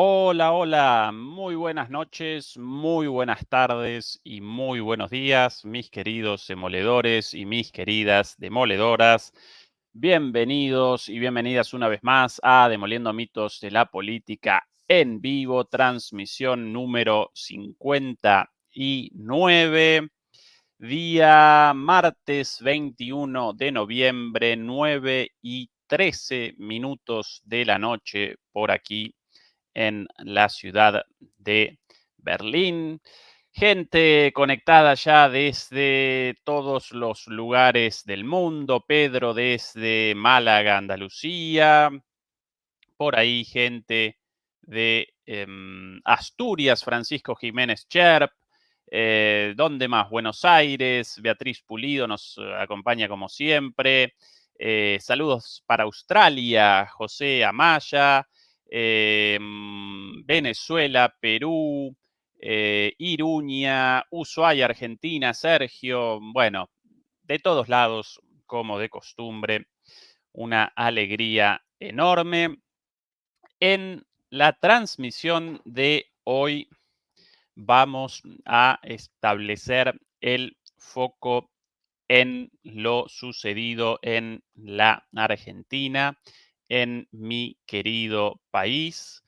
Hola, hola, muy buenas noches, muy buenas tardes y muy buenos días, mis queridos demoledores y mis queridas demoledoras. Bienvenidos y bienvenidas una vez más a Demoliendo Mitos de la Política en vivo, transmisión número 59, día martes 21 de noviembre, 9:13 de la noche por aquí en la ciudad de Berlín. Gente conectada ya desde todos los lugares del mundo. Pedro desde Málaga, Andalucía. Por ahí gente de Asturias, Francisco Jiménez Cherp. ¿Dónde más? Buenos Aires. Beatriz Pulido nos acompaña como siempre. Saludos para Australia, José Amaya. Venezuela, Perú, Iruña, Ushuaia, Argentina, Sergio. Bueno, de todos lados, como de costumbre, una alegría enorme. En la transmisión de hoy vamos a establecer el foco en lo sucedido en la Argentina, en mi querido país,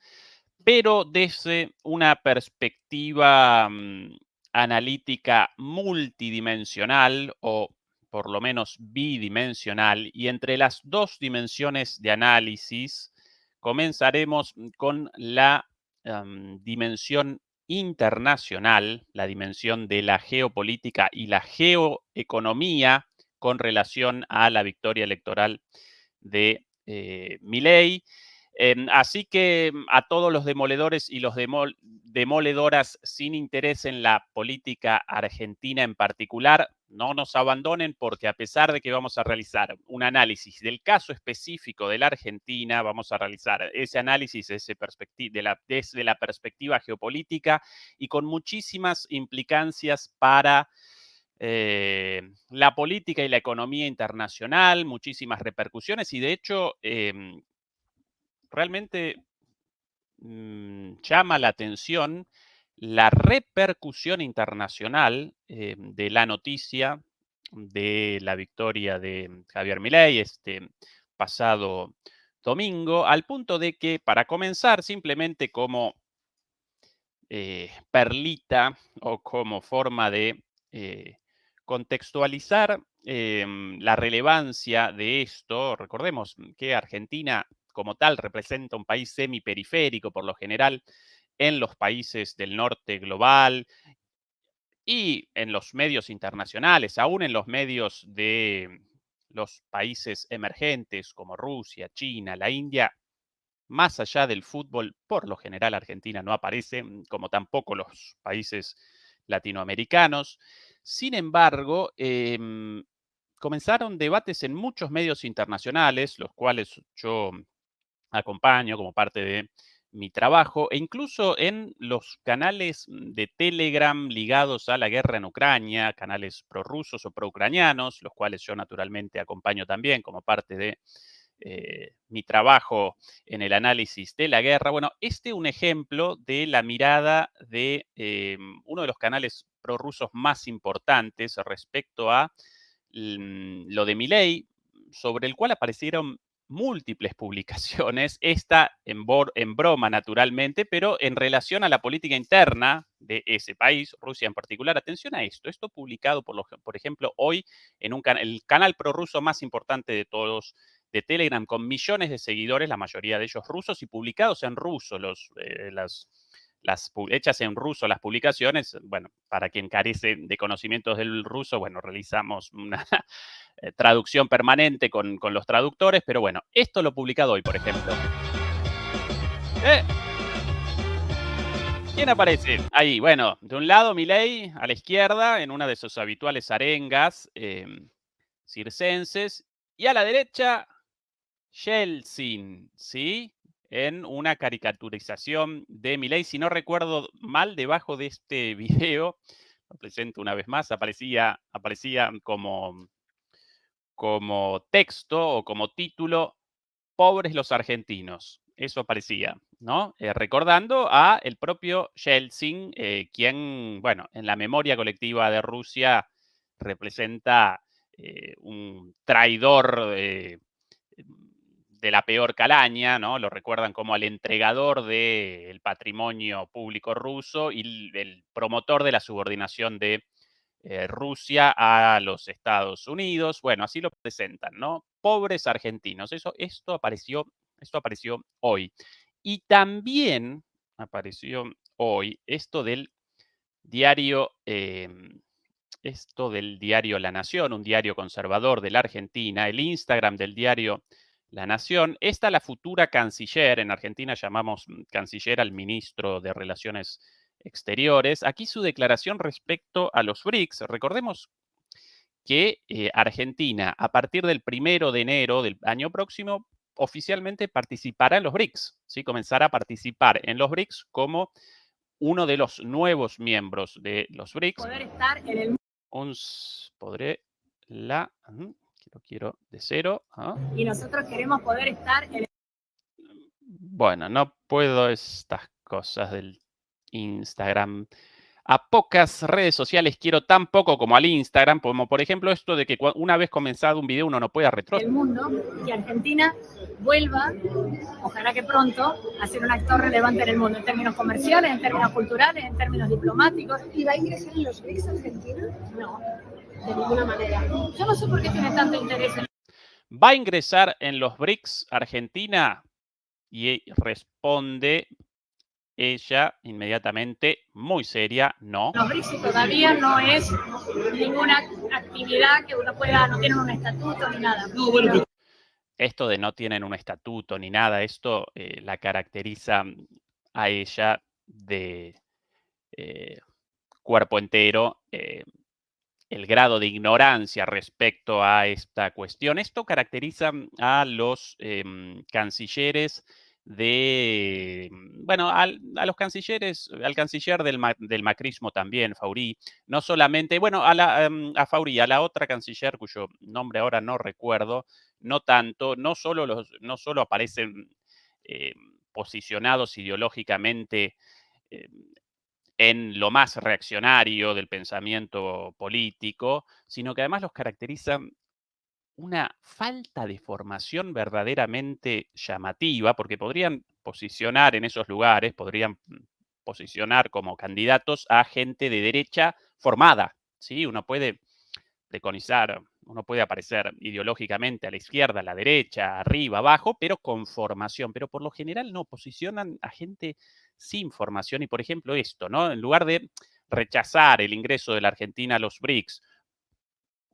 pero desde una perspectiva analítica multidimensional o por lo menos bidimensional, y entre las dos dimensiones de análisis comenzaremos con la dimensión internacional, la dimensión de la geopolítica y la geoeconomía con relación a la victoria electoral de Milei. Así que a todos los demoledores y los demoledoras sin interés en la política argentina en particular, no nos abandonen porque a pesar de que vamos a realizar un análisis del caso específico de la Argentina, vamos a realizar ese análisis desde la perspectiva geopolítica y con muchísimas implicancias para la política y la economía internacional, muchísimas repercusiones y de hecho realmente llama la atención la repercusión internacional de la noticia de la victoria de Javier Milei este pasado domingo, al punto de que, para comenzar, simplemente como perlita o como forma de contextualizar la relevancia de esto, recordemos que Argentina como tal representa un país semiperiférico por lo general en los países del norte global y en los medios internacionales, aún en los medios de los países emergentes como Rusia, China, la India. Más allá del fútbol, por lo general Argentina no aparece, como tampoco los países latinoamericanos. Sin embargo, comenzaron debates en muchos medios internacionales, los cuales yo acompaño como parte de mi trabajo, e incluso en los canales de Telegram ligados a la guerra en Ucrania, canales prorrusos o proucranianos, los cuales yo naturalmente acompaño también como parte de mi trabajo en el análisis de la guerra. Bueno, un ejemplo de la mirada de uno de los canales prorrusos más importantes respecto a lo de Milei, sobre el cual aparecieron múltiples publicaciones, esta en broma naturalmente, pero en relación a la política interna de ese país, Rusia en particular. Atención a esto publicado por ejemplo hoy en el canal prorruso más importante de todos de Telegram, con millones de seguidores, la mayoría de ellos rusos, y publicados en ruso, hechas en ruso las publicaciones. Bueno, para quien carece de conocimientos del ruso, bueno, realizamos una traducción permanente con los traductores, pero bueno, esto lo publicado hoy, por ejemplo. ¡Eh! ¿Quién aparece? Ahí, bueno, de un lado Milei, a la izquierda, en una de sus habituales arengas circenses, y a la derecha Yeltsin, ¿sí? En una caricaturización de Milei, si no recuerdo mal, debajo de este video, lo presento una vez más, aparecía como texto o como título: pobres los argentinos. Eso aparecía. ¿no? Recordando a el propio Yeltsin, quien, bueno, en la memoria colectiva de Rusia representa un traidor de la peor calaña, ¿no? Lo recuerdan como al entregador del patrimonio público ruso y el promotor de la subordinación de Rusia a los Estados Unidos. Bueno, así lo presentan, ¿no? Pobres argentinos. Esto apareció hoy. Y también apareció hoy diario, esto del diario La Nación, un diario conservador de la Argentina, el Instagram del diario La Nación. La futura canciller, en Argentina llamamos canciller al ministro de Relaciones Exteriores. Aquí su declaración respecto a los BRICS. Recordemos que Argentina, a partir del 1 de enero del año próximo, oficialmente participará en los BRICS, ¿sí? Comenzará a participar en los BRICS como uno de los nuevos miembros de los BRICS. Poder estar en el lo quiero de cero. Y nosotros queremos poder estar en el... Bueno, no puedo estas cosas del Instagram. A pocas redes sociales quiero tan poco como al Instagram, como por ejemplo esto de que una vez comenzado un video uno no puede retroceder. El mundo, que Argentina vuelva, ojalá que pronto, a ser un actor relevante en el mundo, en términos comerciales, en términos culturales, en términos diplomáticos. ¿Y va a ingresar en los BRICS Argentina? No, De ninguna manera. yo no sé por qué tiene tanto interés en... ¿Va a ingresar en los BRICS Argentina? Y responde ella inmediatamente, muy seria, no. Los BRICS todavía no es ninguna actividad que uno pueda, no tienen un estatuto ni nada. Esto de no tienen un estatuto ni nada, esto la caracteriza a ella de cuerpo entero, el grado de ignorancia respecto a esta cuestión. Esto caracteriza a los cancilleres bueno, a los cancilleres, al canciller del macrismo también, Faurí, no solamente, bueno, a Faurí, a la otra canciller cuyo nombre ahora no recuerdo, no tanto, no solo aparecen posicionados ideológicamente en lo más reaccionario del pensamiento político, sino que además los caracteriza una falta de formación verdaderamente llamativa, porque podrían posicionar en esos lugares, podrían posicionar como candidatos a gente de derecha formada, ¿sí? Uno puede preconizar, uno puede aparecer ideológicamente a la izquierda, a la derecha, arriba, abajo, pero con formación. Pero por lo general no, posicionan a gente sin formación. Y por ejemplo esto, ¿no? En lugar de rechazar el ingreso de la Argentina a los BRICS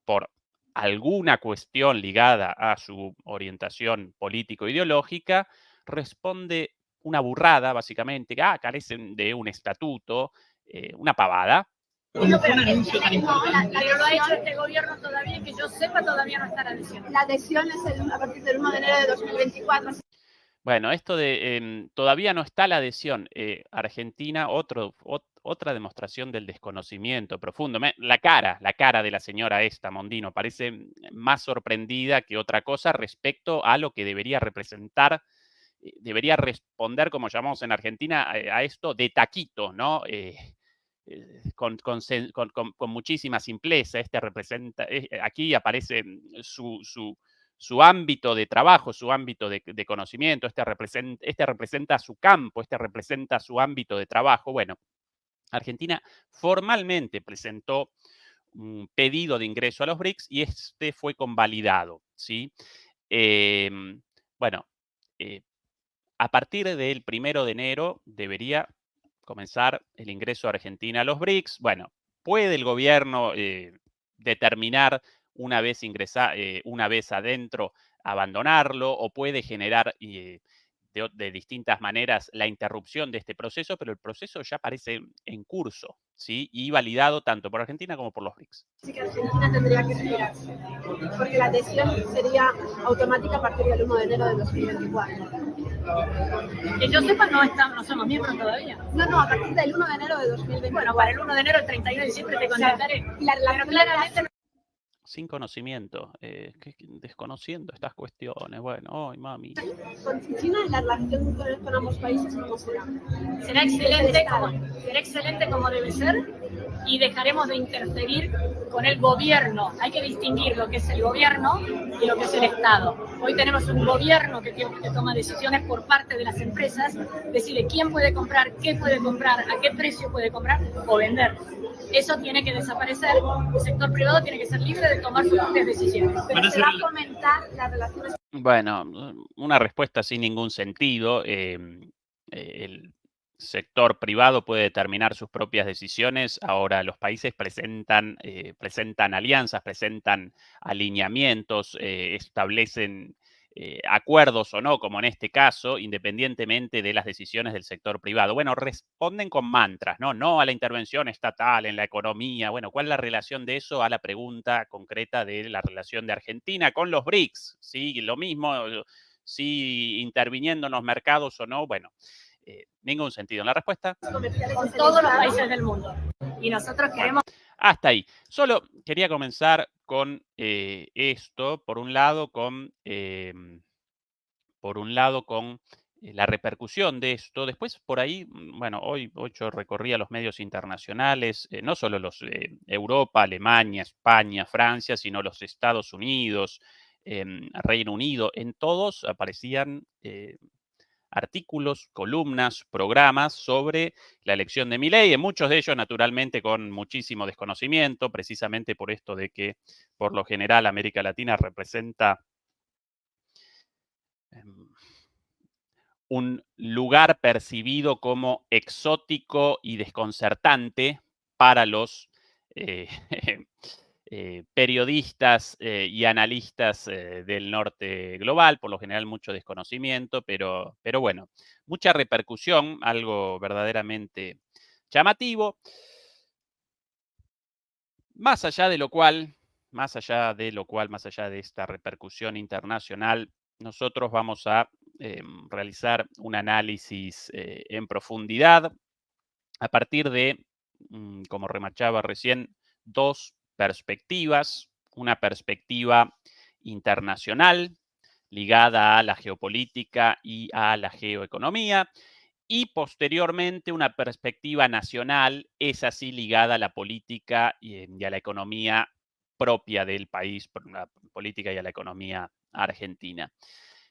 por alguna cuestión ligada a su orientación político-ideológica, responde una burrada, básicamente, que carecen de un estatuto, una pavada. No, pero lo ha hecho este gobierno todavía, que yo sepa, todavía no está la adhesión. La adhesión es a partir del 1 de enero de 2024. Bueno, esto de todavía no está la adhesión. Argentina, otra demostración del desconocimiento profundo. La cara de la señora Mondino parece más sorprendida que otra cosa respecto a lo que debería representar, debería responder, como llamamos en Argentina, a esto de taquito, ¿no? Con muchísima simpleza. Aquí aparece su ámbito de trabajo, su ámbito de conocimiento, representa su campo, representa su ámbito de trabajo. Bueno, Argentina formalmente presentó un pedido de ingreso a los BRICS y fue convalidado, ¿sí? Bueno, a partir del 1 de enero debería comenzar el ingreso de Argentina a los BRICS. Bueno, puede el gobierno determinar una vez adentro, abandonarlo, o puede generar de distintas maneras la interrupción de este proceso, pero el proceso ya parece en curso, ¿sí? Y validado tanto por Argentina como por los BRICS. Así que Argentina tendría que esperarse, porque la adhesión sería automática a partir del 1 de enero de 2024. Que yo sepa, no somos miembros todavía. No, a partir del 1 de enero de 2024. Bueno, para el 1 de enero, el 31 de diciembre te contactaré. Claramente sin conocimiento, desconociendo estas cuestiones. Bueno, ¡ay, mami! Con China, la relación con ambos países, ¿cómo será? Será excelente como debe ser, y dejaremos de interferir con el gobierno. Hay que distinguir lo que es el gobierno y lo que es el Estado. Hoy tenemos un gobierno que toma decisiones por parte de las empresas, decirle quién puede comprar, qué puede comprar, a qué precio puede comprar o vender. Eso tiene que desaparecer. El sector privado tiene que ser libre de tomar sus propias decisiones. Pero se va a fomentar las relaciones. Bueno, una respuesta sin ningún sentido. El sector privado puede determinar sus propias decisiones. Ahora los países presentan alianzas, presentan alineamientos, establecen acuerdos o no, como en este caso, independientemente de las decisiones del sector privado. Bueno, responden con mantras, ¿no? No a la intervención estatal en la economía. Bueno, ¿cuál es la relación de eso a la pregunta concreta de la relación de Argentina con los BRICS? Sí, lo mismo, sí, interviniendo en los mercados o no. Bueno, ningún sentido en la respuesta. Con todos los países del mundo. Y nosotros queremos... Hasta ahí. Solo quería comenzar con esto, por un lado, con la repercusión de esto. Después, por ahí, bueno, hoy yo recorría los medios internacionales, no solo los Europa, Alemania, España, Francia, sino los Estados Unidos, Reino Unido. En todos aparecían artículos, columnas, programas sobre la elección de Milei, en muchos de ellos naturalmente con muchísimo desconocimiento, precisamente por esto de que por lo general América Latina representa un lugar percibido como exótico y desconcertante para los periodistas y analistas del norte global, por lo general mucho desconocimiento, pero bueno, mucha repercusión, algo verdaderamente llamativo. Más allá de esta repercusión internacional, nosotros vamos a realizar un análisis en profundidad a partir de, como remachaba recién, dos perspectivas. Una perspectiva internacional ligada a la geopolítica y a la geoeconomía, y posteriormente una perspectiva nacional, esa sí ligada a la política y a la economía propia del país, la política y a la economía argentina.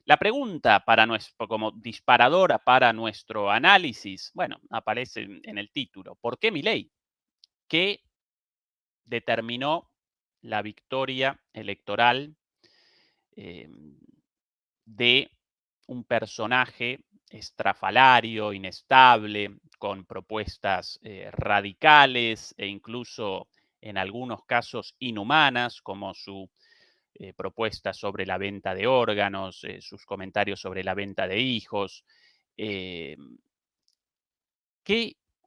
La pregunta como disparadora para nuestro análisis, bueno, aparece en el título. ¿Por qué Milei? ¿Qué determinó la victoria electoral de un personaje estrafalario, inestable, con propuestas radicales e incluso en algunos casos inhumanas, como su propuesta sobre la venta de órganos, sus comentarios sobre la venta de hijos? ¿Qué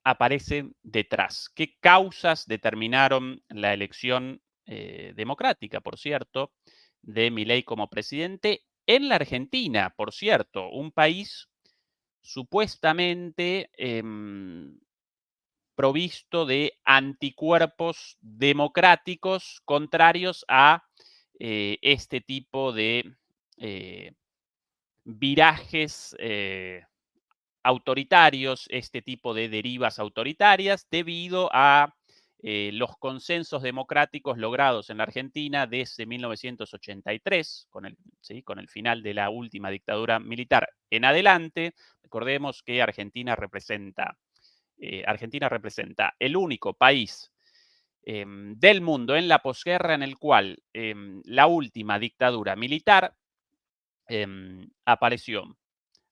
aparece detrás? ¿Qué causas determinaron la elección democrática, por cierto, de Milei como presidente en la Argentina, por cierto, un país supuestamente provisto de anticuerpos democráticos contrarios a este tipo de virajes autoritarios, este tipo de derivas autoritarias, debido a los consensos democráticos logrados en la Argentina desde 1983, con el final de la última dictadura militar en adelante. Recordemos que Argentina representa el único país del mundo en la posguerra en el cual la última dictadura militar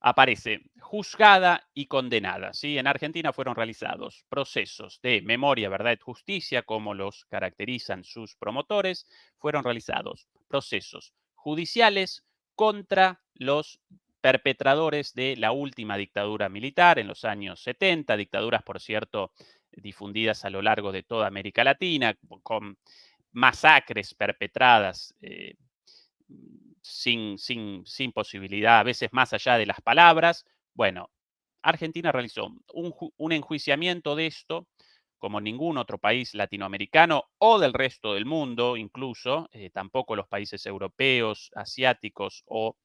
aparece juzgada y condenada. ¿Sí? En Argentina fueron realizados procesos de memoria, verdad y justicia, como los caracterizan sus promotores. Fueron realizados procesos judiciales contra los perpetradores de la última dictadura militar en los años 70, dictaduras, por cierto, difundidas a lo largo de toda América Latina, con masacres perpetradas sin posibilidad, a veces más allá de las palabras. Bueno, Argentina realizó un enjuiciamiento de esto como ningún otro país latinoamericano o del resto del mundo, incluso, tampoco los países europeos, asiáticos o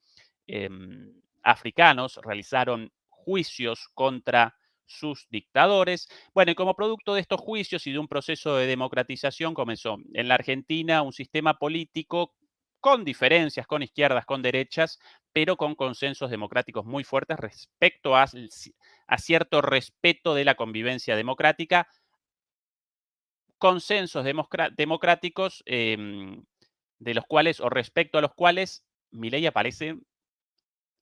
africanos realizaron juicios contra sus dictadores. Bueno, y como producto de estos juicios y de un proceso de democratización comenzó en la Argentina un sistema político con diferencias, con izquierdas, con derechas, pero con consensos democráticos muy fuertes respecto a cierto respeto de la convivencia democrática, consensos democráticos de los cuales o respecto a los cuales Milei aparece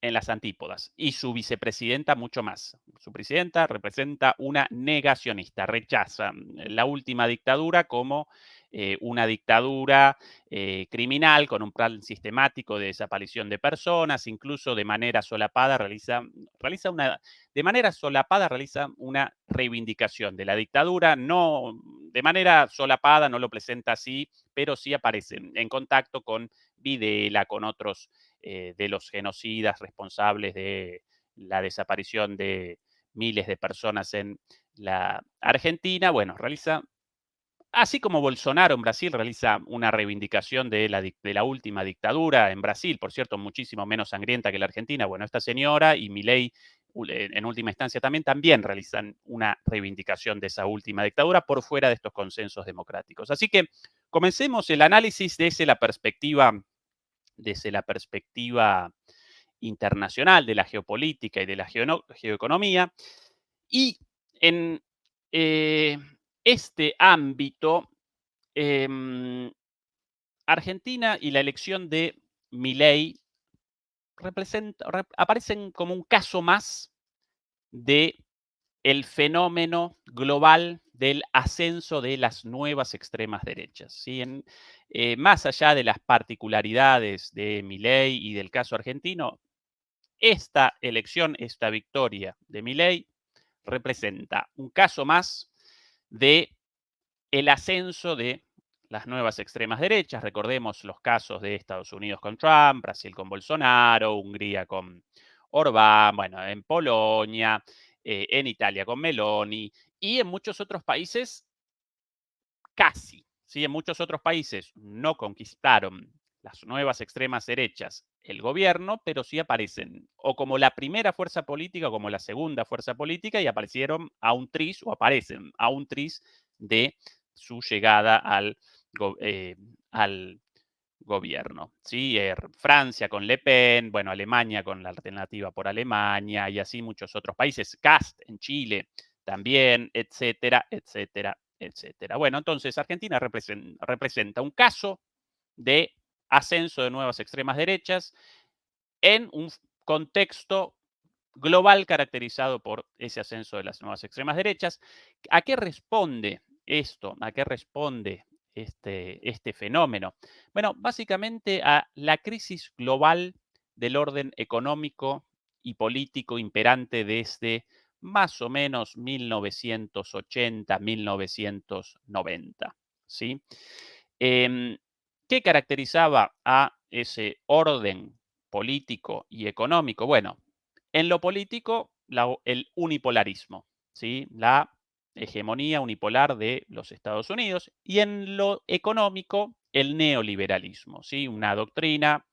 en las antípodas y su vicepresidenta mucho más. Su presidenta representa una negacionista, rechaza la última dictadura como una dictadura criminal con un plan sistemático de desaparición de personas, incluso de manera solapada realiza una reivindicación de la dictadura, no de manera solapada, no lo presenta así, pero sí aparece en contacto con Videla, con otros de los genocidas responsables de la desaparición de miles de personas en la Argentina. Bueno, realiza, así como Bolsonaro en Brasil realiza una reivindicación de la última dictadura en Brasil, por cierto, muchísimo menos sangrienta que la Argentina. Bueno, esta señora y Milei en última instancia también realizan una reivindicación de esa última dictadura por fuera de estos consensos democráticos. Así que comencemos el análisis desde la perspectiva internacional, de la geopolítica y de la geoeconomía. Y en eh, este ámbito, Argentina y la elección de Milei aparecen como un caso más de el fenómeno global del ascenso de las nuevas extremas derechas. ¿Sí? Más allá de las particularidades de Milei y del caso argentino, esta elección, esta victoria de Milei representa un caso más de el ascenso de las nuevas extremas derechas. Recordemos los casos de Estados Unidos con Trump, Brasil con Bolsonaro, Hungría con Orbán, bueno, en Polonia, en Italia con Meloni y en muchos otros países casi. ¿Sí? En muchos otros países no conquistaron las nuevas extremas derechas el gobierno, pero sí aparecen o como la primera fuerza política o como la segunda fuerza política y aparecieron a un tris o aparecen a un tris de su llegada al gobierno. ¿Sí? Francia con Le Pen, bueno, Alemania con la alternativa por Alemania y así muchos otros países, Cast en Chile también, etcétera, etcétera, etcétera. Bueno, entonces Argentina representa un caso de ascenso de nuevas extremas derechas en un contexto global caracterizado por ese ascenso de las nuevas extremas derechas. ¿A qué responde esto? ¿A qué responde este fenómeno? Bueno, básicamente a la crisis global del orden económico y político imperante desde más o menos 1980, 1990. ¿Sí? ¿Qué caracterizaba a ese orden político y económico? Bueno, en lo político, el unipolarismo, ¿sí? La hegemonía unipolar de los Estados Unidos y en lo económico, el neoliberalismo, ¿sí? Una doctrina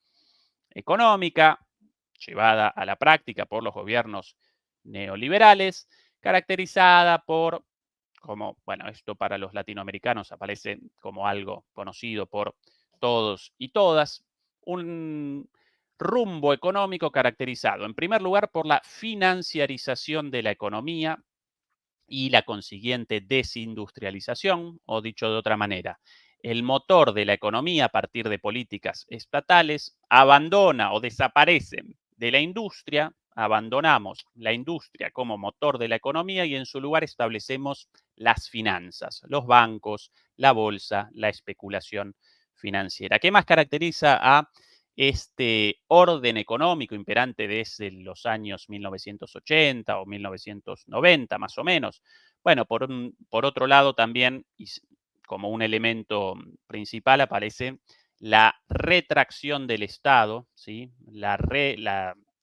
económica llevada a la práctica por los gobiernos neoliberales, caracterizada por, como, bueno, esto para los latinoamericanos aparece como algo conocido por todos y todas, un rumbo económico caracterizado, en primer lugar, por la financiarización de la economía y la consiguiente desindustrialización, o dicho de otra manera, el motor de la economía a partir de políticas estatales abandona o desaparecen de la industria, abandonamos la industria como motor de la economía y en su lugar establecemos las finanzas, los bancos, la bolsa, la especulación financiera. ¿Qué más caracteriza a este orden económico imperante desde los años 1980 o 1990 más o menos? Bueno, por otro lado también, como un elemento principal, aparece la retracción del Estado, ¿sí?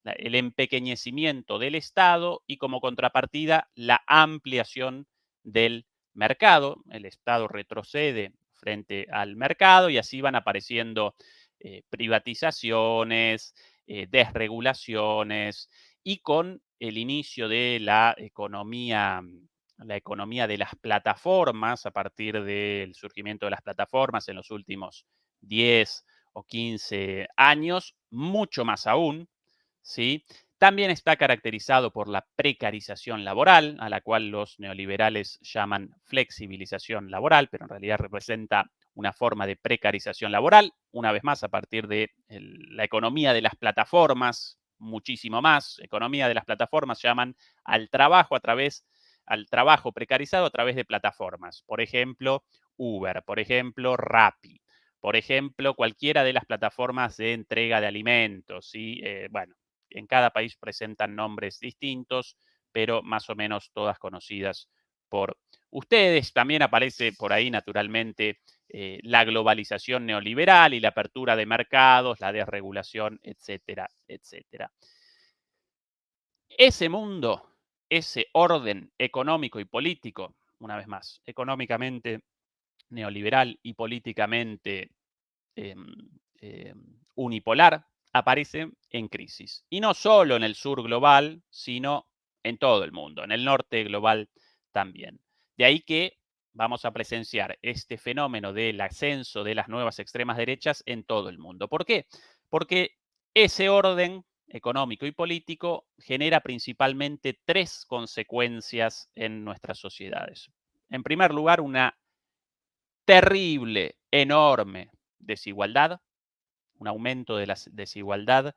El empequeñecimiento del Estado y como contrapartida la ampliación del mercado, el Estado retrocede frente al mercado y así van apareciendo privatizaciones, desregulaciones y con el inicio de la economía de las plataformas a partir del surgimiento de las plataformas en los últimos 10 o 15 años, mucho más aún, ¿sí? También está caracterizado por la precarización laboral, a la cual los neoliberales llaman flexibilización laboral, pero en realidad representa una forma de precarización laboral, una vez más a partir de la economía de las plataformas, muchísimo más. Economía de las plataformas llaman al trabajo al trabajo precarizado a través de plataformas. Por ejemplo, Uber, por ejemplo, Rappi, por ejemplo, cualquiera de las plataformas de entrega de alimentos. ¿Sí? Bueno, en cada país presentan nombres distintos, pero más o menos todas conocidas por ustedes. También aparece por ahí, naturalmente, la globalización neoliberal y la apertura de mercados, la desregulación, etcétera, etcétera. Ese mundo, ese orden económico y político, una vez más, económicamente neoliberal y políticamente eh, eh, unipolar, aparece en crisis. Y no solo en el sur global, sino en todo el mundo, en el norte global también. De ahí que vamos a presenciar este fenómeno del ascenso de las nuevas extremas derechas en todo el mundo. ¿Por qué? Porque ese orden económico y político genera principalmente tres consecuencias en nuestras sociedades. En primer lugar, una terrible, enorme desigualdad, un aumento de la desigualdad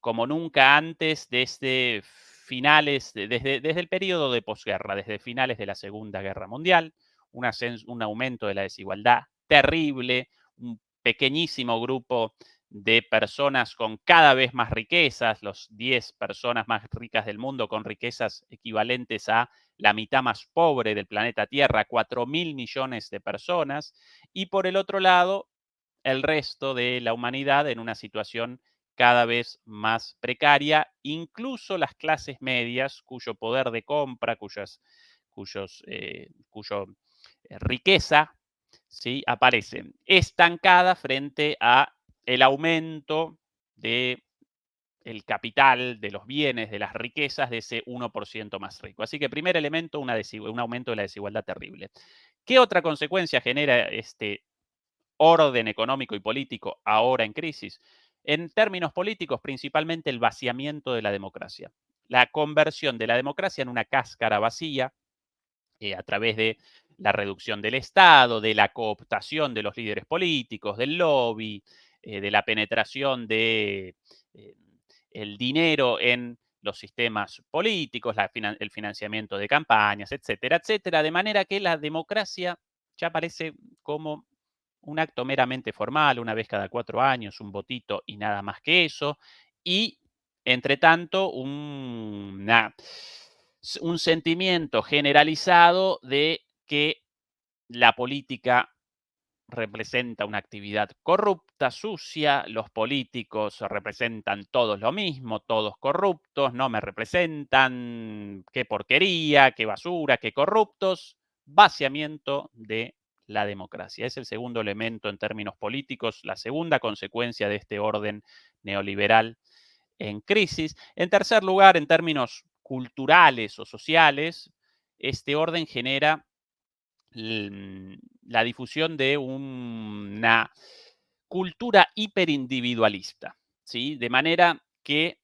como nunca antes desde desde el periodo de posguerra, desde finales de la Segunda Guerra Mundial, un aumento de la desigualdad terrible, un pequeñísimo grupo de personas con cada vez más riquezas, los 10 personas más ricas del mundo con riquezas equivalentes a la mitad más pobre del planeta Tierra, 4.000 millones de personas, y por el otro lado, el resto de la humanidad en una situación cada vez más precaria, incluso las clases medias, cuyo poder de compra, cuyo riqueza, ¿sí? Aparece estancada frente a el aumento de el capital, de los bienes, de las riquezas de ese 1% más rico. Así que primer elemento, un aumento de la desigualdad terrible. ¿Qué otra consecuencia genera este orden económico y político ahora en crisis? En términos políticos, principalmente el vaciamiento de la democracia, la conversión de la democracia en una cáscara vacía a través de la reducción del Estado, de la cooptación de los líderes políticos, del lobby, de la penetración de el dinero en los sistemas políticos, el financiamiento de campañas, etcétera, etcétera, de manera que la democracia ya aparece como un acto meramente formal, una vez cada 4 años, un votito y nada más que eso. Y, entre tanto, un sentimiento generalizado de que la política representa una actividad corrupta, sucia, los políticos representan todos lo mismo, todos corruptos, no me representan, qué porquería, qué basura, qué corruptos, vaciamiento de la democracia. Es el segundo elemento en términos políticos, la segunda consecuencia de este orden neoliberal en crisis. En tercer lugar, en términos culturales o sociales, este orden genera la difusión de una cultura hiperindividualista, ¿sí? De manera que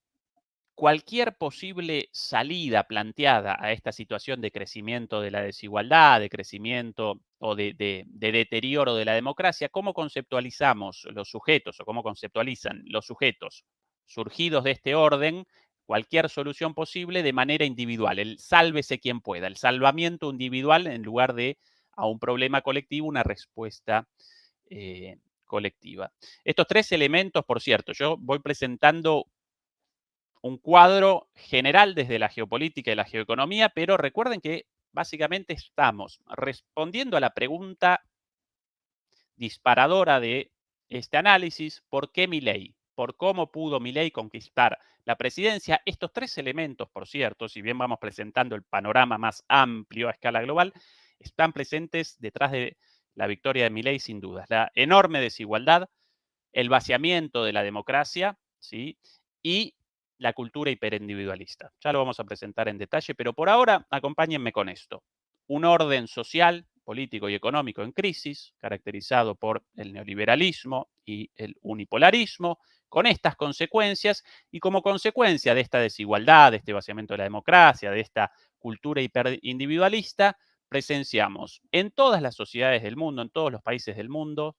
cualquier posible salida planteada a esta situación de crecimiento de la desigualdad, de crecimiento o de deterioro de la democracia, ¿cómo conceptualizamos los sujetos o cómo conceptualizan los sujetos surgidos de este orden? Cualquier solución posible de manera individual, el sálvese quien pueda, el salvamiento individual en lugar de a un problema colectivo, una respuesta colectiva. Estos tres elementos, por cierto, yo voy presentando un cuadro general desde la geopolítica y la geoeconomía, pero recuerden que básicamente estamos respondiendo a la pregunta disparadora de este análisis: ¿por qué Milei? ¿Por cómo pudo Milei conquistar la presidencia? Estos tres elementos, por cierto, si bien vamos presentando el panorama más amplio a escala global, están presentes detrás de la victoria de Milei sin dudas. La enorme desigualdad, el vaciamiento de la democracia, ¿sí? Y la cultura hiperindividualista. Ya lo vamos a presentar en detalle, pero por ahora acompáñenme con esto. Un orden social, político y económico en crisis, caracterizado por el neoliberalismo y el unipolarismo, con estas consecuencias y como consecuencia de esta desigualdad, de este vaciamiento de la democracia, de esta cultura hiperindividualista, presenciamos en todas las sociedades del mundo, en todos los países del mundo,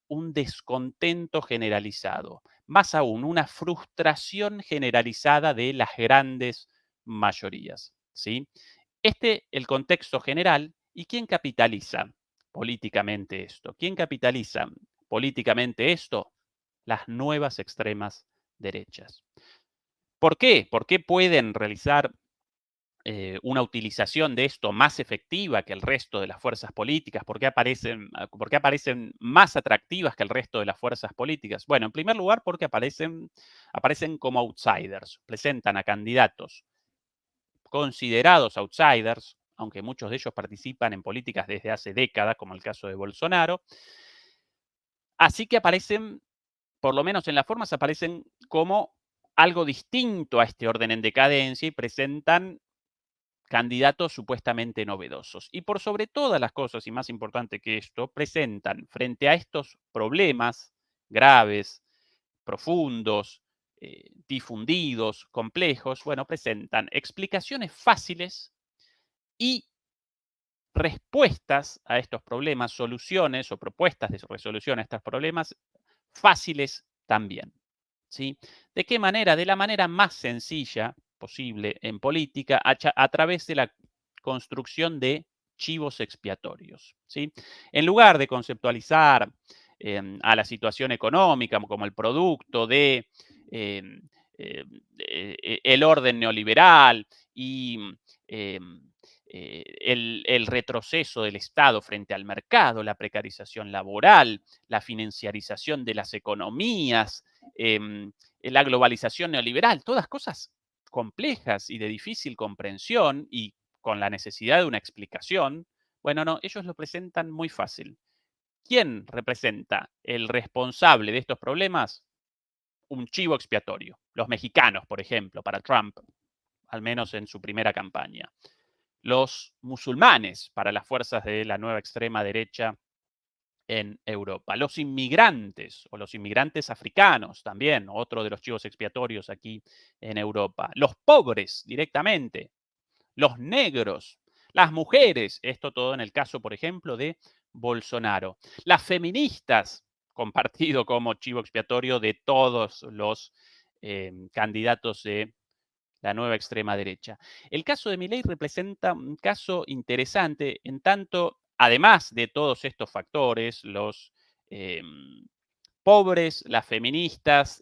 un descontento generalizado, más aún una frustración generalizada de las grandes mayorías, ¿sí? El contexto general. ¿Y quién capitaliza políticamente esto? ¿Quién capitaliza políticamente esto? Las nuevas extremas derechas. ¿Por qué? ¿Por qué pueden realizar una utilización de esto más efectiva que el resto de las fuerzas políticas? ¿Por qué aparecen más atractivas que el resto de las fuerzas políticas? Bueno, en primer lugar, porque aparecen como outsiders, presentan a candidatos considerados outsiders, aunque muchos de ellos participan en políticas desde hace décadas, como el caso de Bolsonaro. Así que aparecen, por lo menos en las formas, aparecen como algo distinto a este orden en decadencia y presentan candidatos supuestamente novedosos. Y por sobre todas las cosas, y más importante que esto, presentan frente a estos problemas graves, profundos, difundidos, complejos, bueno, presentan explicaciones fáciles y respuestas a estos problemas, soluciones o propuestas de resolución a estos problemas fáciles también. ¿Sí? ¿De qué manera? De la manera más sencilla posible en política, a través de la construcción de chivos expiatorios. ¿Sí? En lugar de conceptualizar a la situación económica como el producto de el orden neoliberal y eh, el retroceso del Estado frente al mercado, la precarización laboral, la financiarización de las economías, la globalización neoliberal, todas cosas complejas y de difícil comprensión y con la necesidad de una explicación. Bueno, no, ellos lo presentan muy fácil. ¿Quién representa el responsable de estos problemas? Un chivo expiatorio. Los mexicanos, por ejemplo, para Trump, al menos en su primera campaña. Los musulmanes para las fuerzas de la nueva extrema derecha en Europa. Los inmigrantes o los inmigrantes africanos también, otro de los chivos expiatorios aquí en Europa. Los pobres directamente, los negros, las mujeres, esto todo en el caso, por ejemplo, de Bolsonaro. Las feministas, compartido como chivo expiatorio de todos los candidatos de la nueva extrema derecha. El caso de Milei representa un caso interesante en tanto, además de todos estos factores, los eh, pobres, las feministas,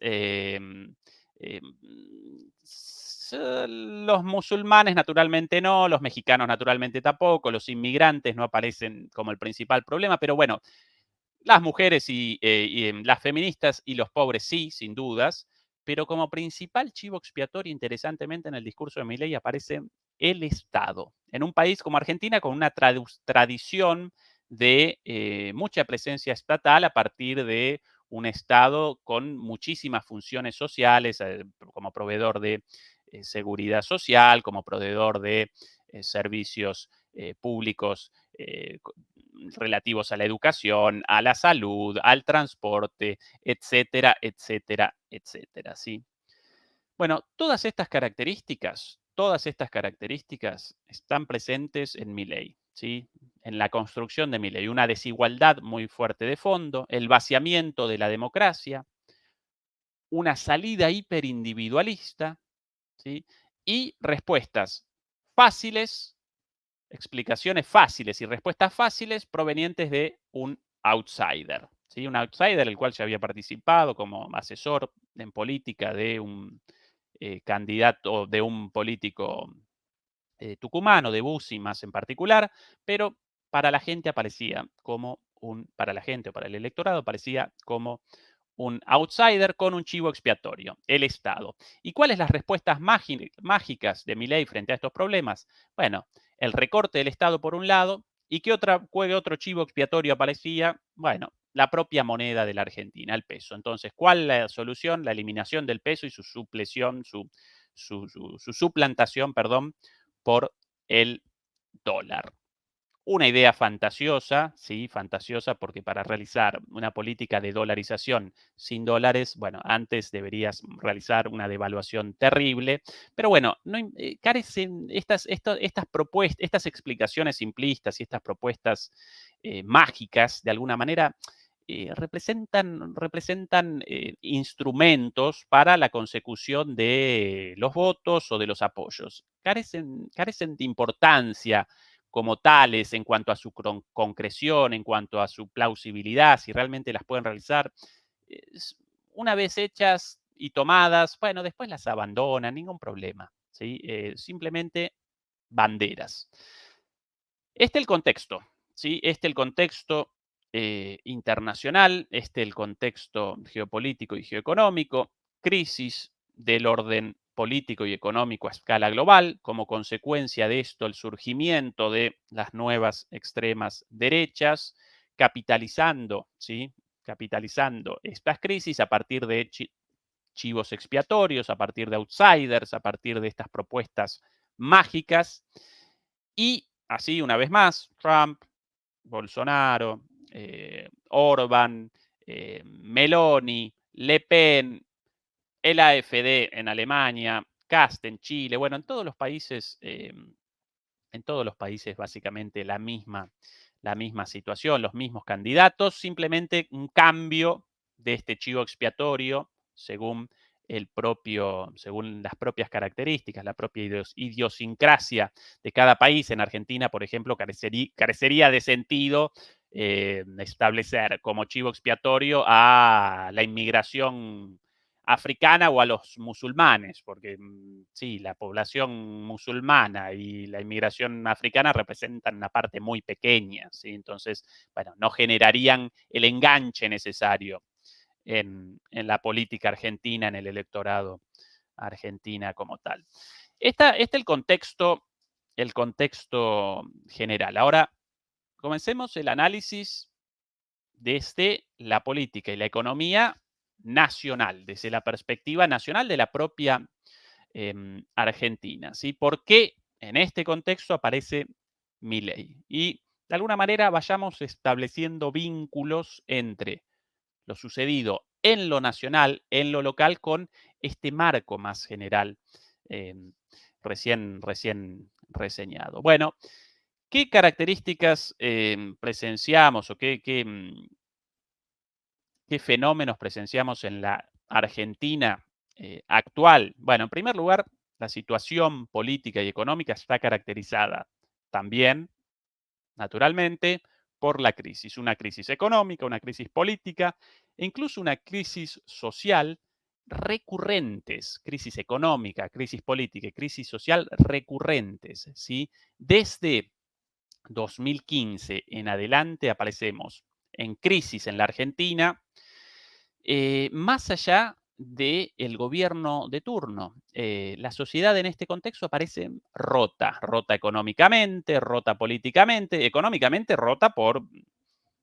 los musulmanes naturalmente no, los mexicanos naturalmente tampoco, los inmigrantes no aparecen como el principal problema, pero bueno, las mujeres y las feministas y los pobres sí, sin dudas, pero como principal chivo expiatorio, interesantemente, en el discurso de Milei aparece el Estado. En un país como Argentina, con una tradición de mucha presencia estatal a partir de un Estado con muchísimas funciones sociales, como proveedor de seguridad social, como proveedor de servicios públicos relativos a la educación, a la salud, al transporte, etcétera, etcétera, etcétera, ¿sí? Bueno, todas estas características están presentes en mi ley, ¿sí? En la construcción de mi ley. Una desigualdad muy fuerte de fondo, el vaciamiento de la democracia, una salida hiperindividualista, ¿sí? Y respuestas fáciles, explicaciones fáciles y respuestas fáciles provenientes de un outsider. ¿Sí? Un outsider, el cual ya había participado como asesor en política de un candidato, de un político tucumano, de Bussi más en particular, pero para la gente aparecía como para la gente o para el electorado aparecía como un outsider con un chivo expiatorio, el Estado. ¿Y cuáles las respuestas mágicas de Milei frente a estos problemas? Bueno, el recorte del Estado por un lado, y ¿qué otro chivo expiatorio aparecía? Bueno, la propia moneda de la Argentina, el peso. Entonces, ¿cuál es la solución? La eliminación del peso y su supleción, su suplantación, perdón, por el dólar. Una idea fantasiosa, sí, fantasiosa, porque para realizar una política de dolarización sin dólares, bueno, antes deberías realizar una devaluación terrible, pero bueno, no, carecen estas propuestas, estas explicaciones simplistas y estas propuestas mágicas, de alguna manera, representan instrumentos para la consecución de los votos o de los apoyos. Carecen de importancia como tales en cuanto a su concreción, en cuanto a su plausibilidad, si realmente las pueden realizar. Una vez hechas y tomadas, bueno, después las abandonan, ningún problema. ¿Sí? Simplemente banderas. Este es el contexto, ¿sí? Este es el contexto internacional, este es el contexto geopolítico y geoeconómico, crisis del orden político y económico a escala global, como consecuencia de esto el surgimiento de las nuevas extremas derechas, capitalizando, ¿sí? Capitalizando estas crisis a partir de chivos expiatorios, a partir de outsiders, a partir de estas propuestas mágicas. Y así, una vez más, Trump, Bolsonaro, Orban, Meloni, Le Pen, el AfD en Alemania, Kast en Chile, bueno, en todos los países básicamente la misma situación, los mismos candidatos, simplemente un cambio de este chivo expiatorio según según las propias características, la propia idiosincrasia de cada país. En Argentina, por ejemplo, carecería de sentido establecer como chivo expiatorio a la inmigración africana o a los musulmanes, porque sí, la población musulmana y la inmigración africana representan una parte muy pequeña, ¿sí? Entonces, bueno, no generarían el enganche necesario en la política argentina, en el electorado argentina como tal. Este es el contexto general. Ahora, comencemos el análisis desde la política y la economía nacional, desde la perspectiva nacional de la propia Argentina. ¿Sí? ¿Por qué en este contexto aparece Milei? Y de alguna manera vayamos estableciendo vínculos entre lo sucedido en lo nacional, en lo local, con este marco más general recién reseñado. Bueno, ¿qué características presenciamos o qué fenómenos presenciamos en la Argentina actual? Bueno, en primer lugar, la situación política y económica está caracterizada también, naturalmente, por la crisis. Una crisis económica, una crisis política e incluso una crisis social recurrentes, crisis económica, crisis política y crisis social recurrentes, ¿sí? Desde 2015 en adelante aparecemos en crisis en la Argentina, más allá del gobierno de turno. La sociedad en este contexto aparece rota económicamente, rota políticamente, económicamente rota por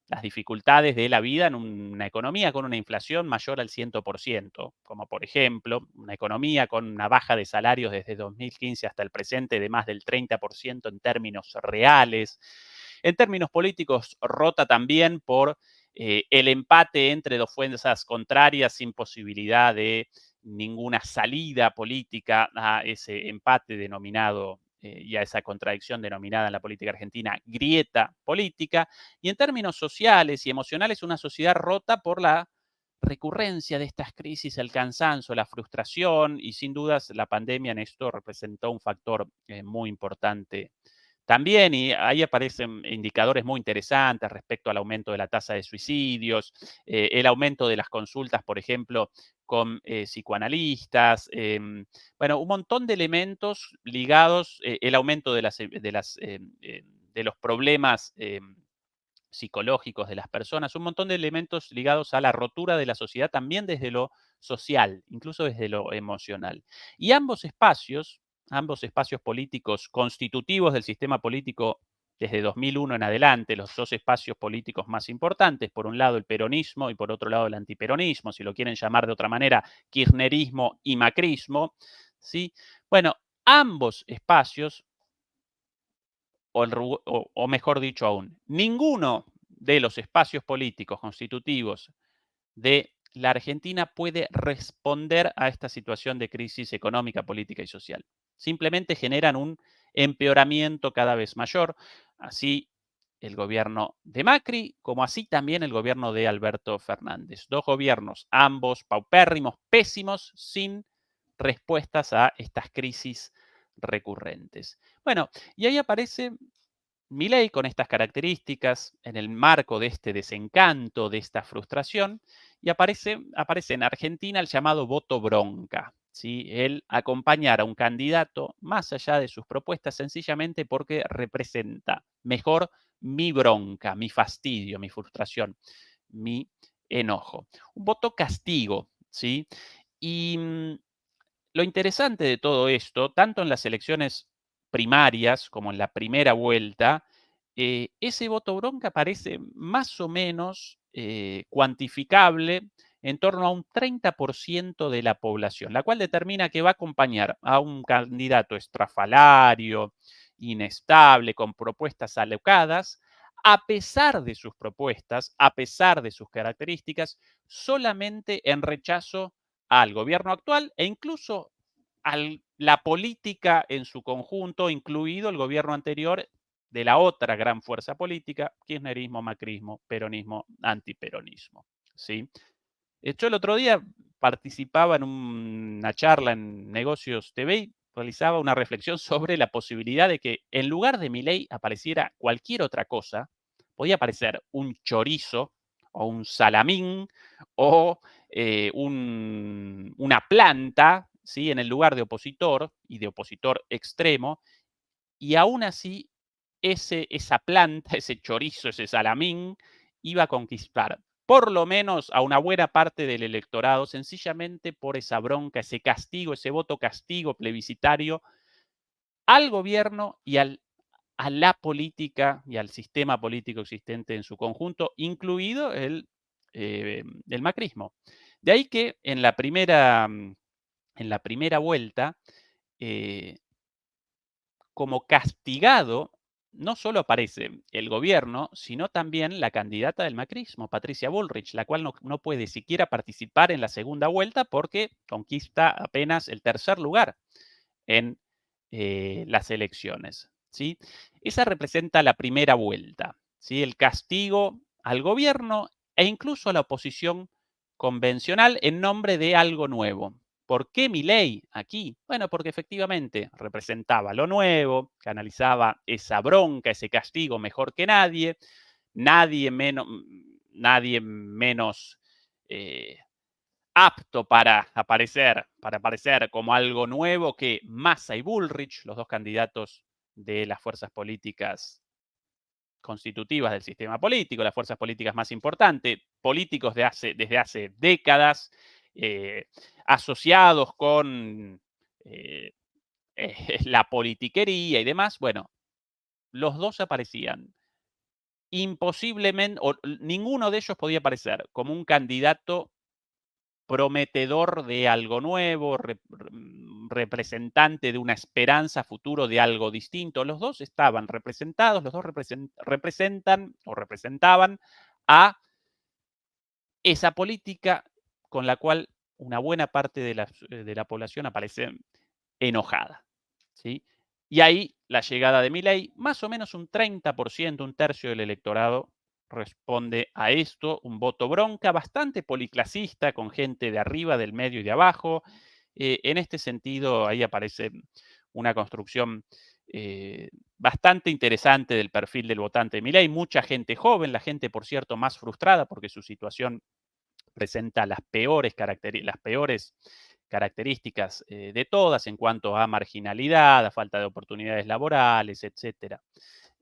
las dificultades de la vida en una economía con una inflación mayor al 100%, como por ejemplo una economía con una baja de salarios desde 2015 hasta el presente de más del 30% en términos reales. En términos políticos, rota también por el empate entre dos fuerzas contrarias sin posibilidad de ninguna salida política a ese empate denominado y a esa contradicción denominada en la política argentina grieta política, y en términos sociales y emocionales una sociedad rota por la recurrencia de estas crisis, el cansancio, la frustración, y sin dudas la pandemia en esto representó un factor muy importante también, y ahí aparecen indicadores muy interesantes respecto al aumento de la tasa de suicidios, el aumento de las consultas, por ejemplo, con psicoanalistas, bueno, un montón de elementos ligados, el aumento de los problemas psicológicos de las personas, un montón de elementos ligados a la rotura de la sociedad también desde lo social, incluso desde lo emocional. Y ambos espacios ambos espacios políticos constitutivos del sistema político desde 2001 en adelante, los dos espacios políticos más importantes, por un lado el peronismo y por otro lado el antiperonismo, si lo quieren llamar de otra manera, kirchnerismo y macrismo, ¿sí? Bueno, ambos espacios, o mejor dicho aún, ninguno de los espacios políticos constitutivos de la Argentina puede responder a esta situación de crisis económica, política y social. Simplemente generan un empeoramiento cada vez mayor. Así el gobierno de Macri, como así también el gobierno de Alberto Fernández. Dos gobiernos, ambos paupérrimos, pésimos, sin respuestas a estas crisis recurrentes. Bueno, y ahí aparece Milei con estas características en el marco de este desencanto, de esta frustración, y aparece en Argentina el llamado voto bronca. ¿Sí? El acompañar a un candidato más allá de sus propuestas sencillamente porque representa mejor mi bronca, mi fastidio, mi frustración, mi enojo. Un voto castigo, ¿sí? Y lo interesante de todo esto, tanto en las elecciones primarias como en la primera vuelta, ese voto bronca parece más o menos cuantificable en torno a un 30% de la población, la cual determina que va a acompañar a un candidato estrafalario, inestable, con propuestas alocadas, a pesar de sus propuestas, a pesar de sus características, solamente en rechazo al gobierno actual e incluso a la política en su conjunto, incluido el gobierno anterior de la otra gran fuerza política, kirchnerismo, macrismo, peronismo, antiperonismo. ¿Sí? Yo el otro día participaba en una charla en Negocios TV y realizaba una reflexión sobre la posibilidad de que en lugar de Milei apareciera cualquier otra cosa, podía aparecer un chorizo o un salamín o una planta, ¿sí? En el lugar de opositor y de opositor extremo, y aún así esa planta, ese chorizo, ese salamín, iba a conquistar por lo menos a una buena parte del electorado, sencillamente por esa bronca, ese castigo, ese voto castigo plebiscitario al gobierno y a la política y al sistema político existente en su conjunto, incluido el macrismo. De ahí que en la primera vuelta, eh, como castigado, no solo aparece el gobierno, sino también la candidata del macrismo, Patricia Bullrich, la cual no puede siquiera participar en la segunda vuelta porque conquista apenas el tercer lugar en las elecciones. ¿Sí? Esa representa la primera vuelta, ¿sí? El castigo al gobierno e incluso a la oposición convencional en nombre de algo nuevo. ¿Por qué Milei aquí? Bueno, porque efectivamente representaba lo nuevo, canalizaba esa bronca, ese castigo mejor que nadie, nadie menos eh, apto para aparecer como algo nuevo que Massa y Bullrich, los dos candidatos de las fuerzas políticas constitutivas del sistema político, las fuerzas políticas más importantes, políticos desde hace décadas, eh, asociados con eh, la politiquería y demás. Bueno, los dos aparecían imposiblemente, o ninguno de ellos podía aparecer como un candidato prometedor de algo nuevo, representante de una esperanza futuro de algo distinto. Los dos estaban representados, los dos representan o representaban a esa política con la cual una buena parte de la población aparece enojada. ¿Sí? Y ahí la llegada de Milei, más o menos un 30%, un tercio del electorado responde a esto, un voto bronca bastante policlasista, con gente de arriba, del medio y de abajo. En este sentido, ahí aparece una construcción bastante interesante del perfil del votante de Milei. Mucha gente joven, la gente, por cierto, más frustrada porque su situación presenta las peores características de todas en cuanto a marginalidad, a falta de oportunidades laborales, etcétera,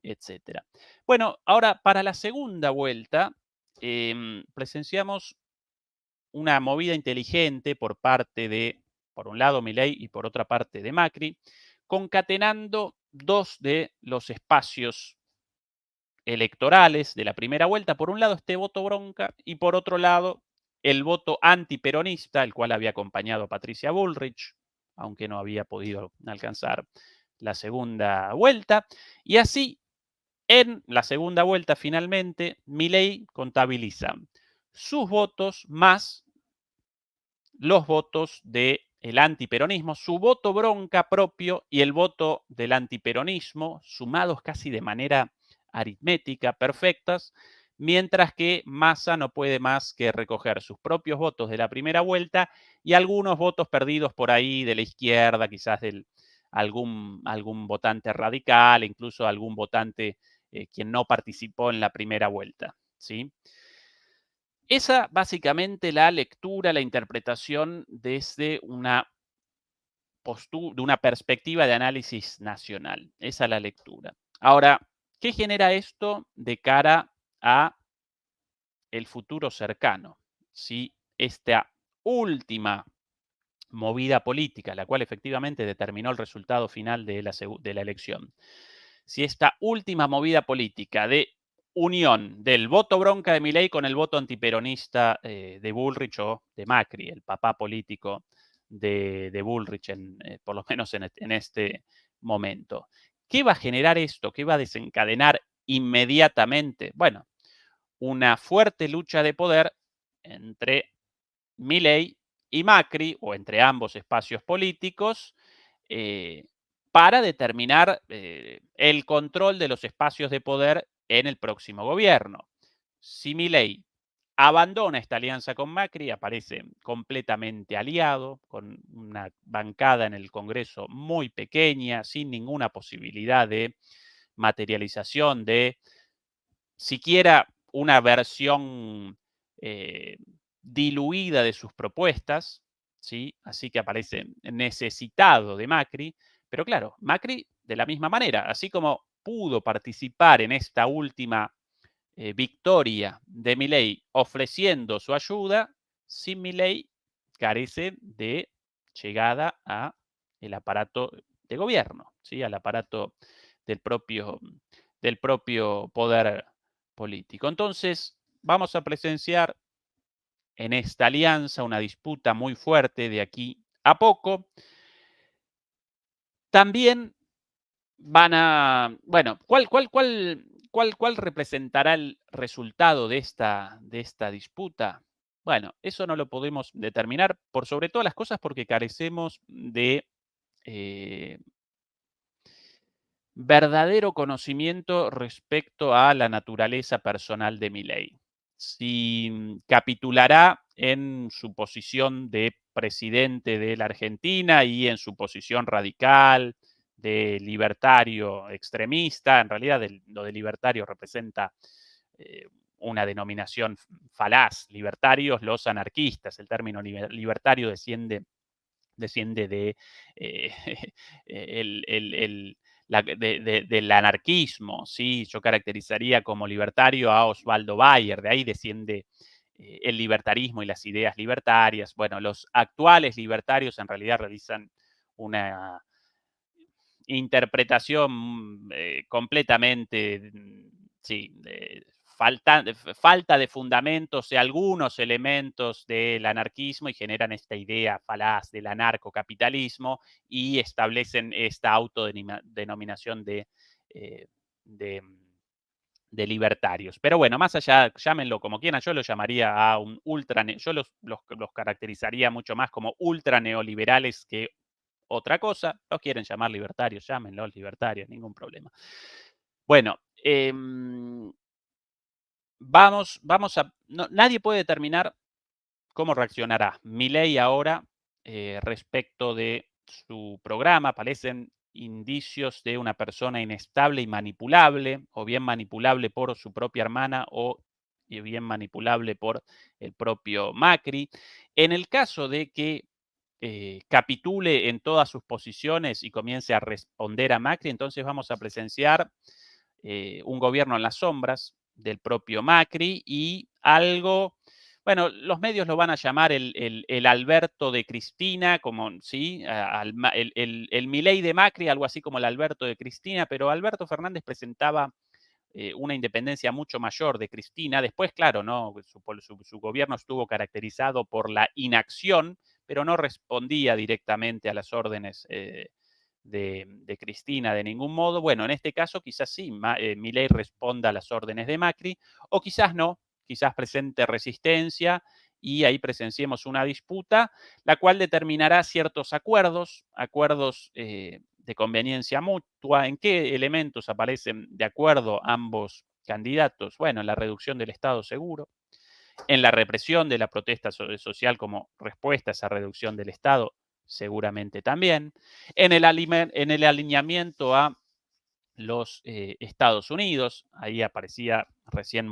etcétera. Bueno, ahora para la segunda vuelta presenciamos una movida inteligente por parte de, por un lado, Milei y por otra parte de Macri, concatenando dos de los espacios electorales de la primera vuelta. Por un lado, este voto bronca y por otro lado, el voto antiperonista, el cual había acompañado a Patricia Bullrich, aunque no había podido alcanzar la segunda vuelta. Y así, en la segunda vuelta, finalmente, Milei contabiliza sus votos más los votos del antiperonismo, su voto bronca propio y el voto del antiperonismo, sumados casi de manera aritmética, perfectas, mientras que Massa no puede más que recoger sus propios votos de la primera vuelta y algunos votos perdidos por ahí de la izquierda, quizás de algún votante radical, incluso algún votante quien no participó en la primera vuelta, ¿sí? Esa básicamente la lectura, la interpretación desde una de una perspectiva de análisis nacional. Esa es la lectura. Ahora, ¿qué genera esto de cara a el futuro cercano? Si esta última movida política, la cual efectivamente determinó el resultado final de la elección, si esta última movida política de unión del voto bronca de Milei con el voto antiperonista de Bullrich o de Macri, el papá político de Bullrich, por lo menos en este momento. ¿Qué va a generar esto? ¿Qué va a desencadenar inmediatamente? Bueno, una fuerte lucha de poder entre Milei y Macri, o entre ambos espacios políticos, eh, para determinar el control de los espacios de poder en el próximo gobierno. Si Milei abandona esta alianza con Macri, aparece completamente aliado, con una bancada en el Congreso muy pequeña, sin ninguna posibilidad de materialización de siquiera una versión diluida de sus propuestas, ¿sí? Así que aparece necesitado de Macri, pero claro, Macri de la misma manera, así como pudo participar en esta última victoria de Milei ofreciendo su ayuda, sin Milei carece de llegada a el aparato de gobierno, ¿sí? Al aparato del propio poder político. Entonces, vamos a presenciar en esta alianza una disputa muy fuerte de aquí a poco. También van a, bueno, ¿cuál representará el resultado de esta disputa? Bueno, eso no lo podemos determinar por sobre todas las cosas porque carecemos de verdadero conocimiento respecto a la naturaleza personal de Milei. Si capitulará en su posición de presidente de la Argentina y en su posición radical de libertario extremista, en realidad lo de libertario representa una denominación falaz, libertarios, los anarquistas, el término libertario desciende de del anarquismo, ¿sí? Yo caracterizaría como libertario a Osvaldo Bayer, de ahí desciende el libertarismo y las ideas libertarias. Bueno, los actuales libertarios en realidad realizan una interpretación completamente, sí, falta de fundamentos de algunos elementos del anarquismo y generan esta idea falaz del anarcocapitalismo y establecen esta autodenominación eh, de, de libertarios. Pero bueno, más allá, llámenlo como quieran, yo lo llamaría a un yo los caracterizaría mucho más como ultra neoliberales que otra cosa. Los quieren llamar libertarios, llámenlos libertarios, ningún problema. Bueno, nadie puede determinar cómo reaccionará Milei ahora respecto de su programa. Aparecen indicios de una persona inestable y manipulable, o bien manipulable por su propia hermana o bien manipulable por el propio Macri. En el caso de que capitule en todas sus posiciones y comience a responder a Macri, entonces vamos a presenciar un gobierno en las sombras del propio Macri y algo bueno, los medios lo van a llamar el Alberto de Cristina, como, ¿sí? El Milei de Macri, algo así como el Alberto de Cristina, pero Alberto Fernández presentaba una independencia mucho mayor de Cristina. Después, claro, ¿no? Su gobierno estuvo caracterizado por la inacción, pero no respondía directamente a las órdenes de Cristina de ningún modo. Bueno, en este caso quizás sí, Milei responda a las órdenes de Macri, o quizás no, quizás presente resistencia y ahí presenciemos una disputa, la cual determinará ciertos acuerdos de conveniencia mutua. ¿En qué elementos aparecen de acuerdo ambos candidatos? Bueno, en la reducción del Estado seguro, en la represión de la protesta social como respuesta a esa reducción del Estado, seguramente también, en el alineamiento a los Estados Unidos. Ahí aparecía recién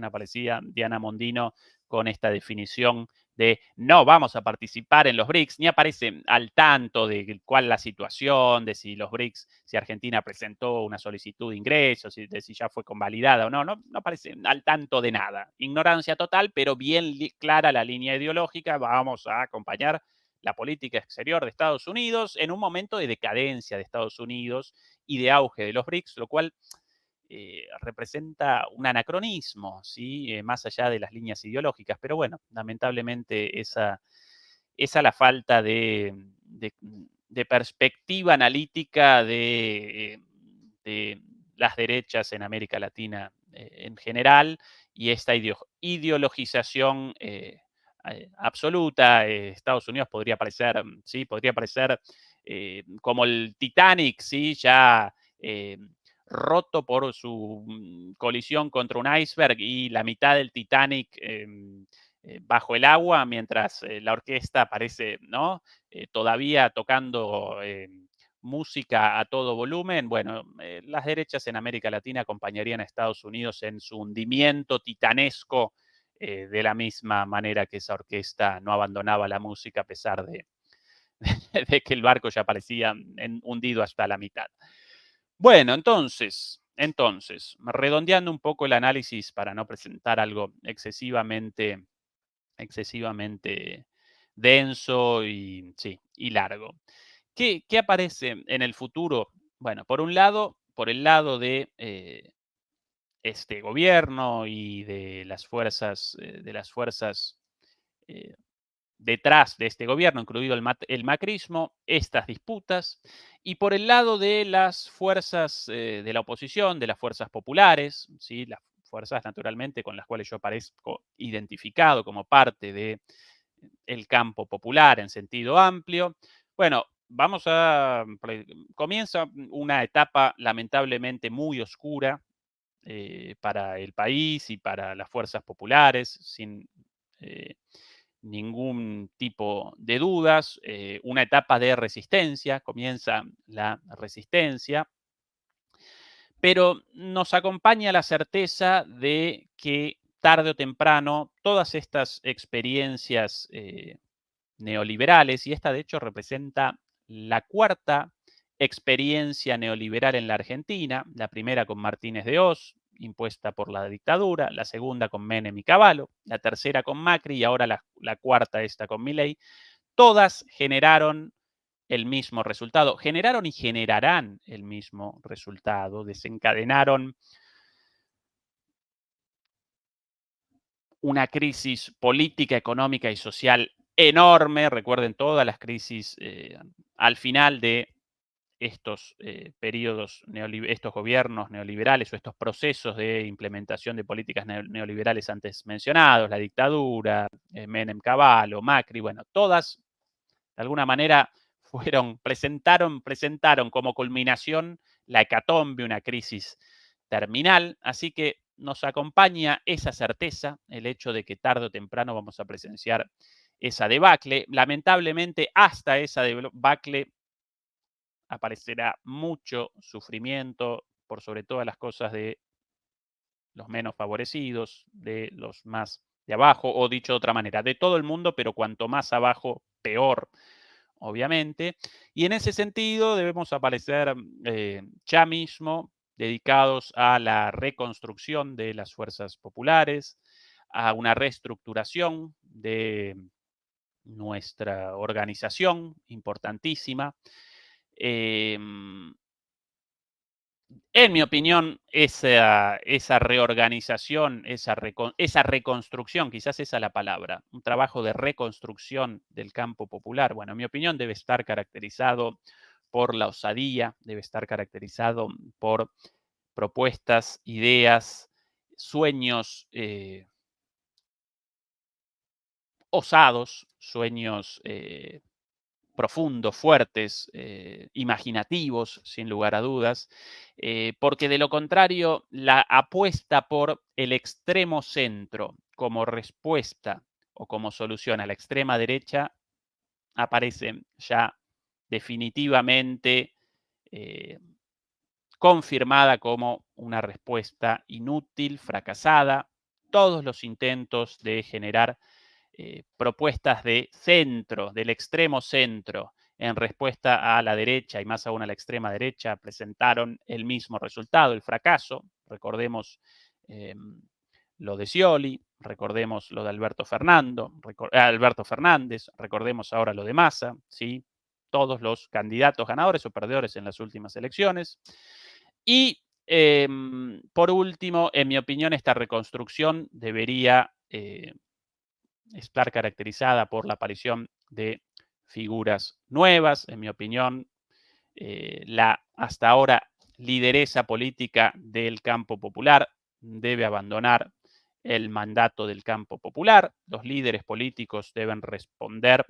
aparecía Diana Mondino con esta definición de no vamos a participar en los BRICS, ni aparece al tanto de cuál la situación, de si los BRICS, si Argentina presentó una solicitud de ingreso, de si ya fue convalidada o no, no aparece al tanto de nada. Ignorancia total, pero bien clara la línea ideológica, vamos a acompañar la política exterior de Estados Unidos en un momento de decadencia de Estados Unidos y de auge de los BRICS, lo cual representa un anacronismo, ¿sí? Más allá de las líneas ideológicas. Pero bueno, lamentablemente esa la falta de perspectiva analítica de las derechas en América Latina en general y esta ideologización absoluta. Estados Unidos podría parecer, ¿sí? Podría parecer como el Titanic, ¿sí? Ya roto por su colisión contra un iceberg y la mitad del Titanic bajo el agua, mientras la orquesta parece, ¿no? Todavía tocando música a todo volumen. Bueno, las derechas en América Latina acompañarían a Estados Unidos en su hundimiento titanesco, de la misma manera que esa orquesta no abandonaba la música a pesar de que el barco ya parecía hundido hasta la mitad. Bueno, entonces, redondeando un poco el análisis para no presentar algo excesivamente denso y, sí, y largo. ¿Qué aparece en el futuro? Bueno, por un lado, por el lado de este gobierno y de las fuerzas eh, detrás de este gobierno, incluido el macrismo, estas disputas, y por el lado de las fuerzas de la oposición, de las fuerzas populares, ¿sí? Las fuerzas naturalmente con las cuales yo aparezco identificado como parte de el campo popular en sentido amplio. Bueno, comienza una etapa lamentablemente muy oscura para el país y para las fuerzas populares, sin eh, ningún tipo de dudas, una etapa de resistencia, comienza la resistencia, pero nos acompaña la certeza de que tarde o temprano todas estas experiencias neoliberales, y esta de hecho representa la cuarta experiencia neoliberal en la Argentina, la primera con Martínez de Oz, impuesta por la dictadura, la segunda con Menem y Cavallo, la tercera con Macri y ahora la cuarta esta con Milei, todas generaron el mismo resultado, generaron y generarán el mismo resultado, desencadenaron una crisis política, económica y social enorme. Recuerden todas las crisis al final de estos periodos, estos gobiernos neoliberales o estos procesos de implementación de políticas neoliberales antes mencionados, la dictadura, Menem, Cavallo, Macri, bueno, todas de alguna manera presentaron como culminación la hecatombe, una crisis terminal, así que nos acompaña esa certeza, el hecho de que tarde o temprano vamos a presenciar esa debacle. Lamentablemente, hasta esa debacle aparecerá mucho sufrimiento por sobre todas las cosas de los menos favorecidos, de los más de abajo, o dicho de otra manera, de todo el mundo, pero cuanto más abajo, peor, obviamente. Y en ese sentido debemos aparecer ya mismo dedicados a la reconstrucción de las fuerzas populares, a una reestructuración de nuestra organización, importantísima. En mi opinión, esa reorganización, esa reconstrucción, quizás esa es la palabra, un trabajo de reconstrucción del campo popular, bueno, en mi opinión debe estar caracterizado por la osadía, debe estar caracterizado por propuestas, ideas, sueños osados, sueños profundos, fuertes, imaginativos, sin lugar a dudas, porque de lo contrario, la apuesta por el extremo centro como respuesta o como solución a la extrema derecha aparece ya definitivamente eh, confirmada como una respuesta inútil, fracasada. Todos los intentos de generar propuestas de centro, del extremo centro, en respuesta a la derecha y más aún a la extrema derecha, presentaron el mismo resultado, el fracaso. Recordemos lo de Scioli, recordemos lo de Alberto Fernández, recordemos ahora lo de Massa, ¿sí? Todos los candidatos ganadores o perdedores en las últimas elecciones. Y por último, en mi opinión, esta reconstrucción debería estar caracterizada por la aparición de figuras nuevas. En mi opinión, la hasta ahora lideresa política del campo popular debe abandonar el mandato del campo popular. Los líderes políticos deben responder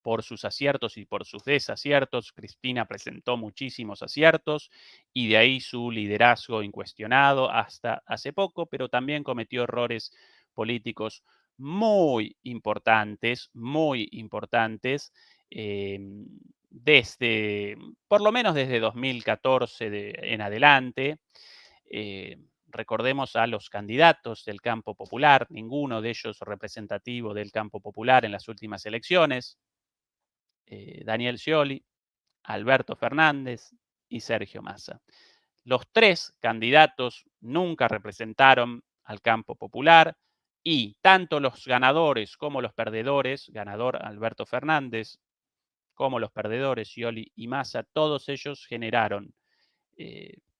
por sus aciertos y por sus desaciertos. Cristina presentó muchísimos aciertos y de ahí su liderazgo incuestionado hasta hace poco, pero también cometió errores políticos muy importantes, desde, por lo menos desde 2014 en adelante. Eh, Recordemos a los candidatos del campo popular, ninguno de ellos representativo del campo popular en las últimas elecciones. Daniel Scioli, Alberto Fernández y Sergio Massa. Los tres candidatos nunca representaron al campo popular y tanto los ganadores como los perdedores, ganador Alberto Fernández, como los perdedores Scioli y Massa, todos ellos generaron,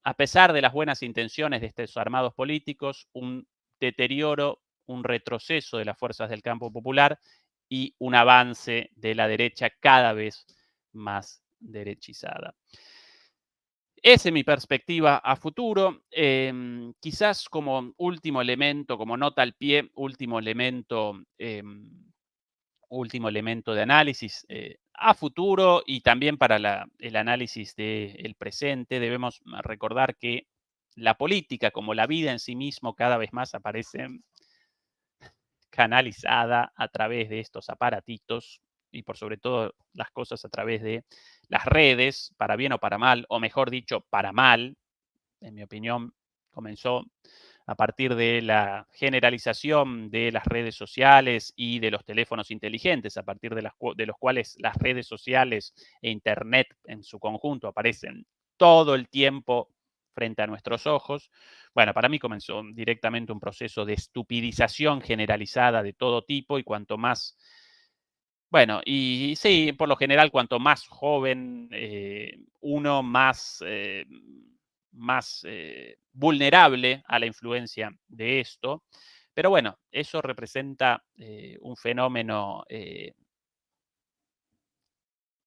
a pesar de las buenas intenciones de estos armados políticos, un deterioro, un retroceso de las fuerzas del campo popular y un avance de la derecha cada vez más derechizada. Esa es mi perspectiva a futuro. Quizás como último elemento, como nota al pie, último elemento de análisis a futuro y también para el análisis del presente, debemos recordar que la política, como la vida en sí mismo, cada vez más aparece canalizada a través de estos aparatitos y por sobre todo las cosas a través de las redes, para bien o para mal, o mejor dicho, para mal. En mi opinión, comenzó a partir de la generalización de las redes sociales y de los teléfonos inteligentes, a partir de los cuales las redes sociales e Internet en su conjunto aparecen todo el tiempo frente a nuestros ojos. Bueno, para mí comenzó directamente un proceso de estupidización generalizada de todo tipo y cuanto más, bueno, y sí, por lo general, cuanto más joven uno, más vulnerable a la influencia de esto. Pero bueno, eso representa un fenómeno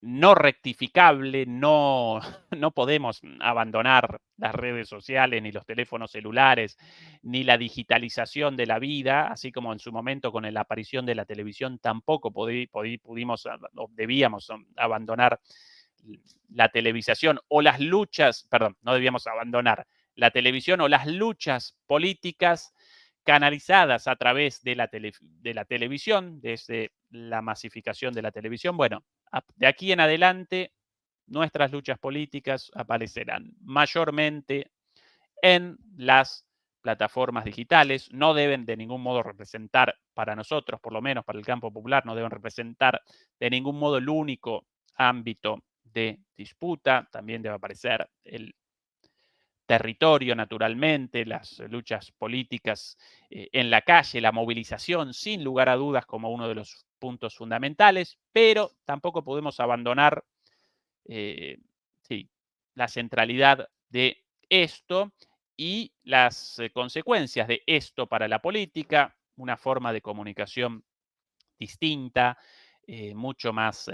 no rectificable, no, no podemos podemos las redes sociales, ni los teléfonos celulares, ni la digitalización de la vida, así como en su momento con la aparición de la televisión tampoco pudimos o debíamos abandonar la televisación o las luchas, perdón, no debíamos abandonar la televisión o las luchas políticas canalizadas a través de la televisión, desde la masificación de la televisión. Bueno, de aquí en adelante, nuestras luchas políticas aparecerán mayormente en las plataformas digitales. No deben de ningún modo representar para nosotros, por lo menos para el campo popular, no deben representar de ningún modo el único ámbito de disputa. También debe aparecer el territorio, naturalmente, las luchas políticas en la calle, la movilización, sin lugar a dudas, como uno de los puntos fundamentales, pero tampoco podemos abandonar sí, la centralidad de esto y las consecuencias de esto para la política, una forma de comunicación distinta, mucho más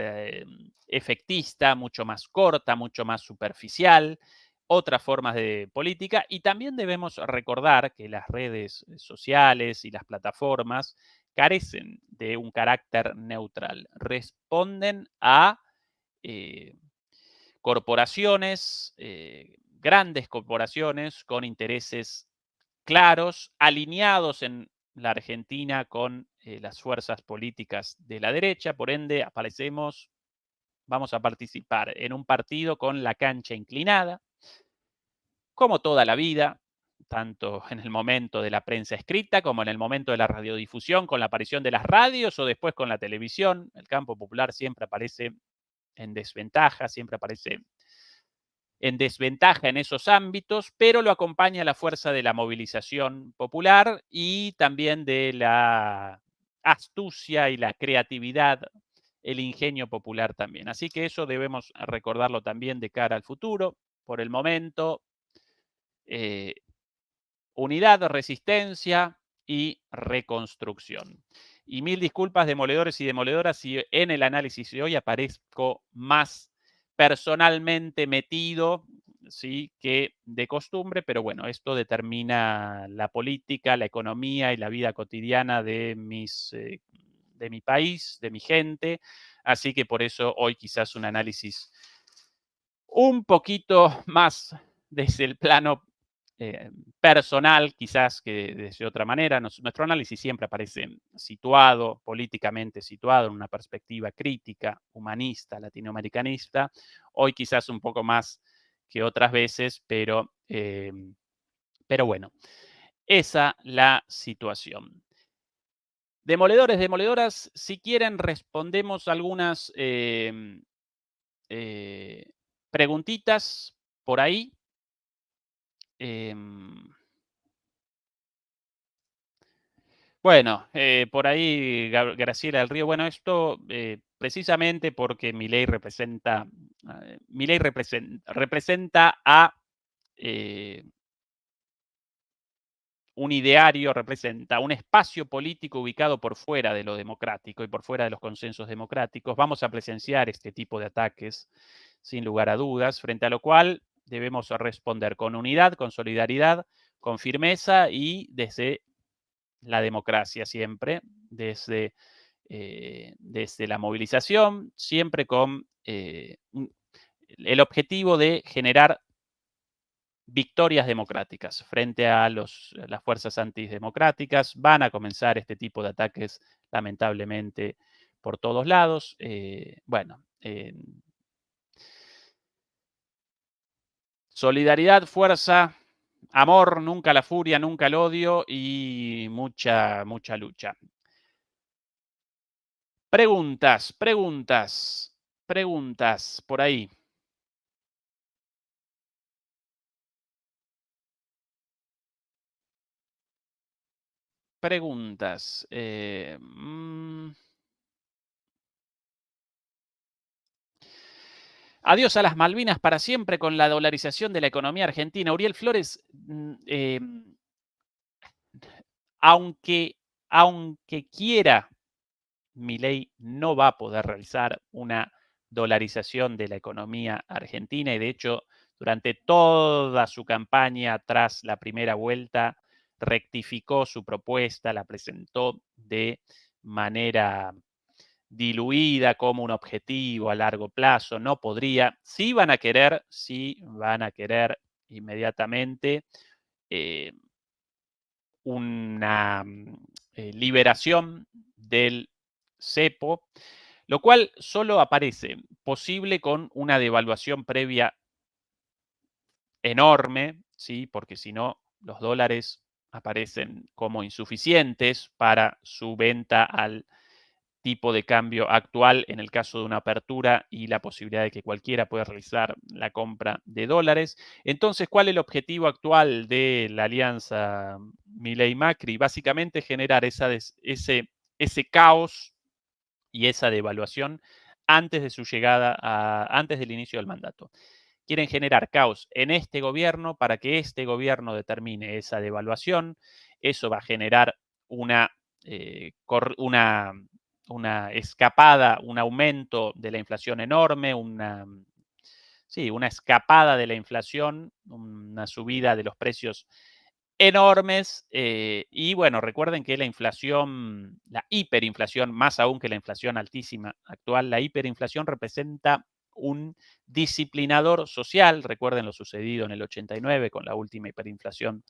efectista, mucho más corta, mucho más superficial, otras formas de política y también debemos recordar que las redes sociales y las plataformas carecen de un carácter neutral, responden a eh, corporaciones, grandes corporaciones con intereses claros, alineados en la Argentina con las fuerzas políticas de la derecha, por ende vamos a participar en un partido con la cancha inclinada, como toda la vida, tanto en el momento de la prensa escrita como en el momento de la radiodifusión, con la aparición de las radios o después con la televisión. El campo popular siempre aparece en desventaja, siempre aparece en desventaja en esos ámbitos, pero lo acompaña la fuerza de la movilización popular y también de la astucia y la creatividad, el ingenio popular también. Así que eso debemos recordarlo también de cara al futuro. Por el momento, eh, unidad, resistencia y reconstrucción. Y mil disculpas, demoledores y demoledoras, si en el análisis de hoy aparezco más personalmente metido, sí, que de costumbre, pero bueno, esto determina la política, la economía y la vida cotidiana de de mi país, de mi gente, así que por eso hoy quizás un análisis un poquito más desde el plano eh, personal, quizás que desde otra manera. Nuestro análisis siempre aparece situado, políticamente situado, en una perspectiva crítica, humanista, latinoamericanista. Hoy quizás un poco más que otras veces, pero bueno, esa la situación. Demoledores, demoledoras, si quieren respondemos algunas eh, preguntitas por ahí. Em, bueno, por ahí Graciela del Río, bueno, esto precisamente porque Milei representa a eh, un ideario, representa un espacio político ubicado por fuera de lo democrático y por fuera de los consensos democráticos. Vamos a presenciar este tipo de ataques, sin lugar a dudas, frente a lo cual debemos responder con unidad, con solidaridad, con firmeza y desde la democracia siempre, desde la movilización, siempre con el objetivo de generar victorias democráticas frente a las fuerzas antidemocráticas. Van a comenzar este tipo de ataques, lamentablemente, por todos lados. Bueno, solidaridad, fuerza, amor, nunca la furia, nunca el odio y mucha, mucha lucha. Preguntas, preguntas, preguntas por ahí. Preguntas. Adiós a las Malvinas para siempre con la dolarización de la economía argentina. Uriel Flores, aunque quiera, Milei no va a poder realizar una dolarización de la economía argentina y de hecho durante toda su campaña tras la primera vuelta rectificó su propuesta, la presentó de manera diluida como un objetivo a largo plazo, no podría, sí van a querer inmediatamente eh, una liberación del cepo, lo cual solo aparece posible con una devaluación previa enorme, ¿sí? Porque si no, los dólares aparecen como insuficientes para su venta al tipo de cambio actual en el caso de una apertura y la posibilidad de que cualquiera pueda realizar la compra de dólares. Entonces, ¿cuál es el objetivo actual de la alianza Milei-Macri? Básicamente generar ese caos y esa devaluación antes de su llegada, antes del inicio del mandato. Quieren generar caos en este gobierno para que este gobierno determine esa devaluación. Eso va a generar una, una escapada, un aumento de la inflación enorme, una escapada de la inflación, una subida de los precios enormes. Y bueno, recuerden que la inflación, la hiperinflación, más aún que la inflación altísima actual, la hiperinflación representa un disciplinador social. Recuerden lo sucedido en el 89 con la última hiperinflación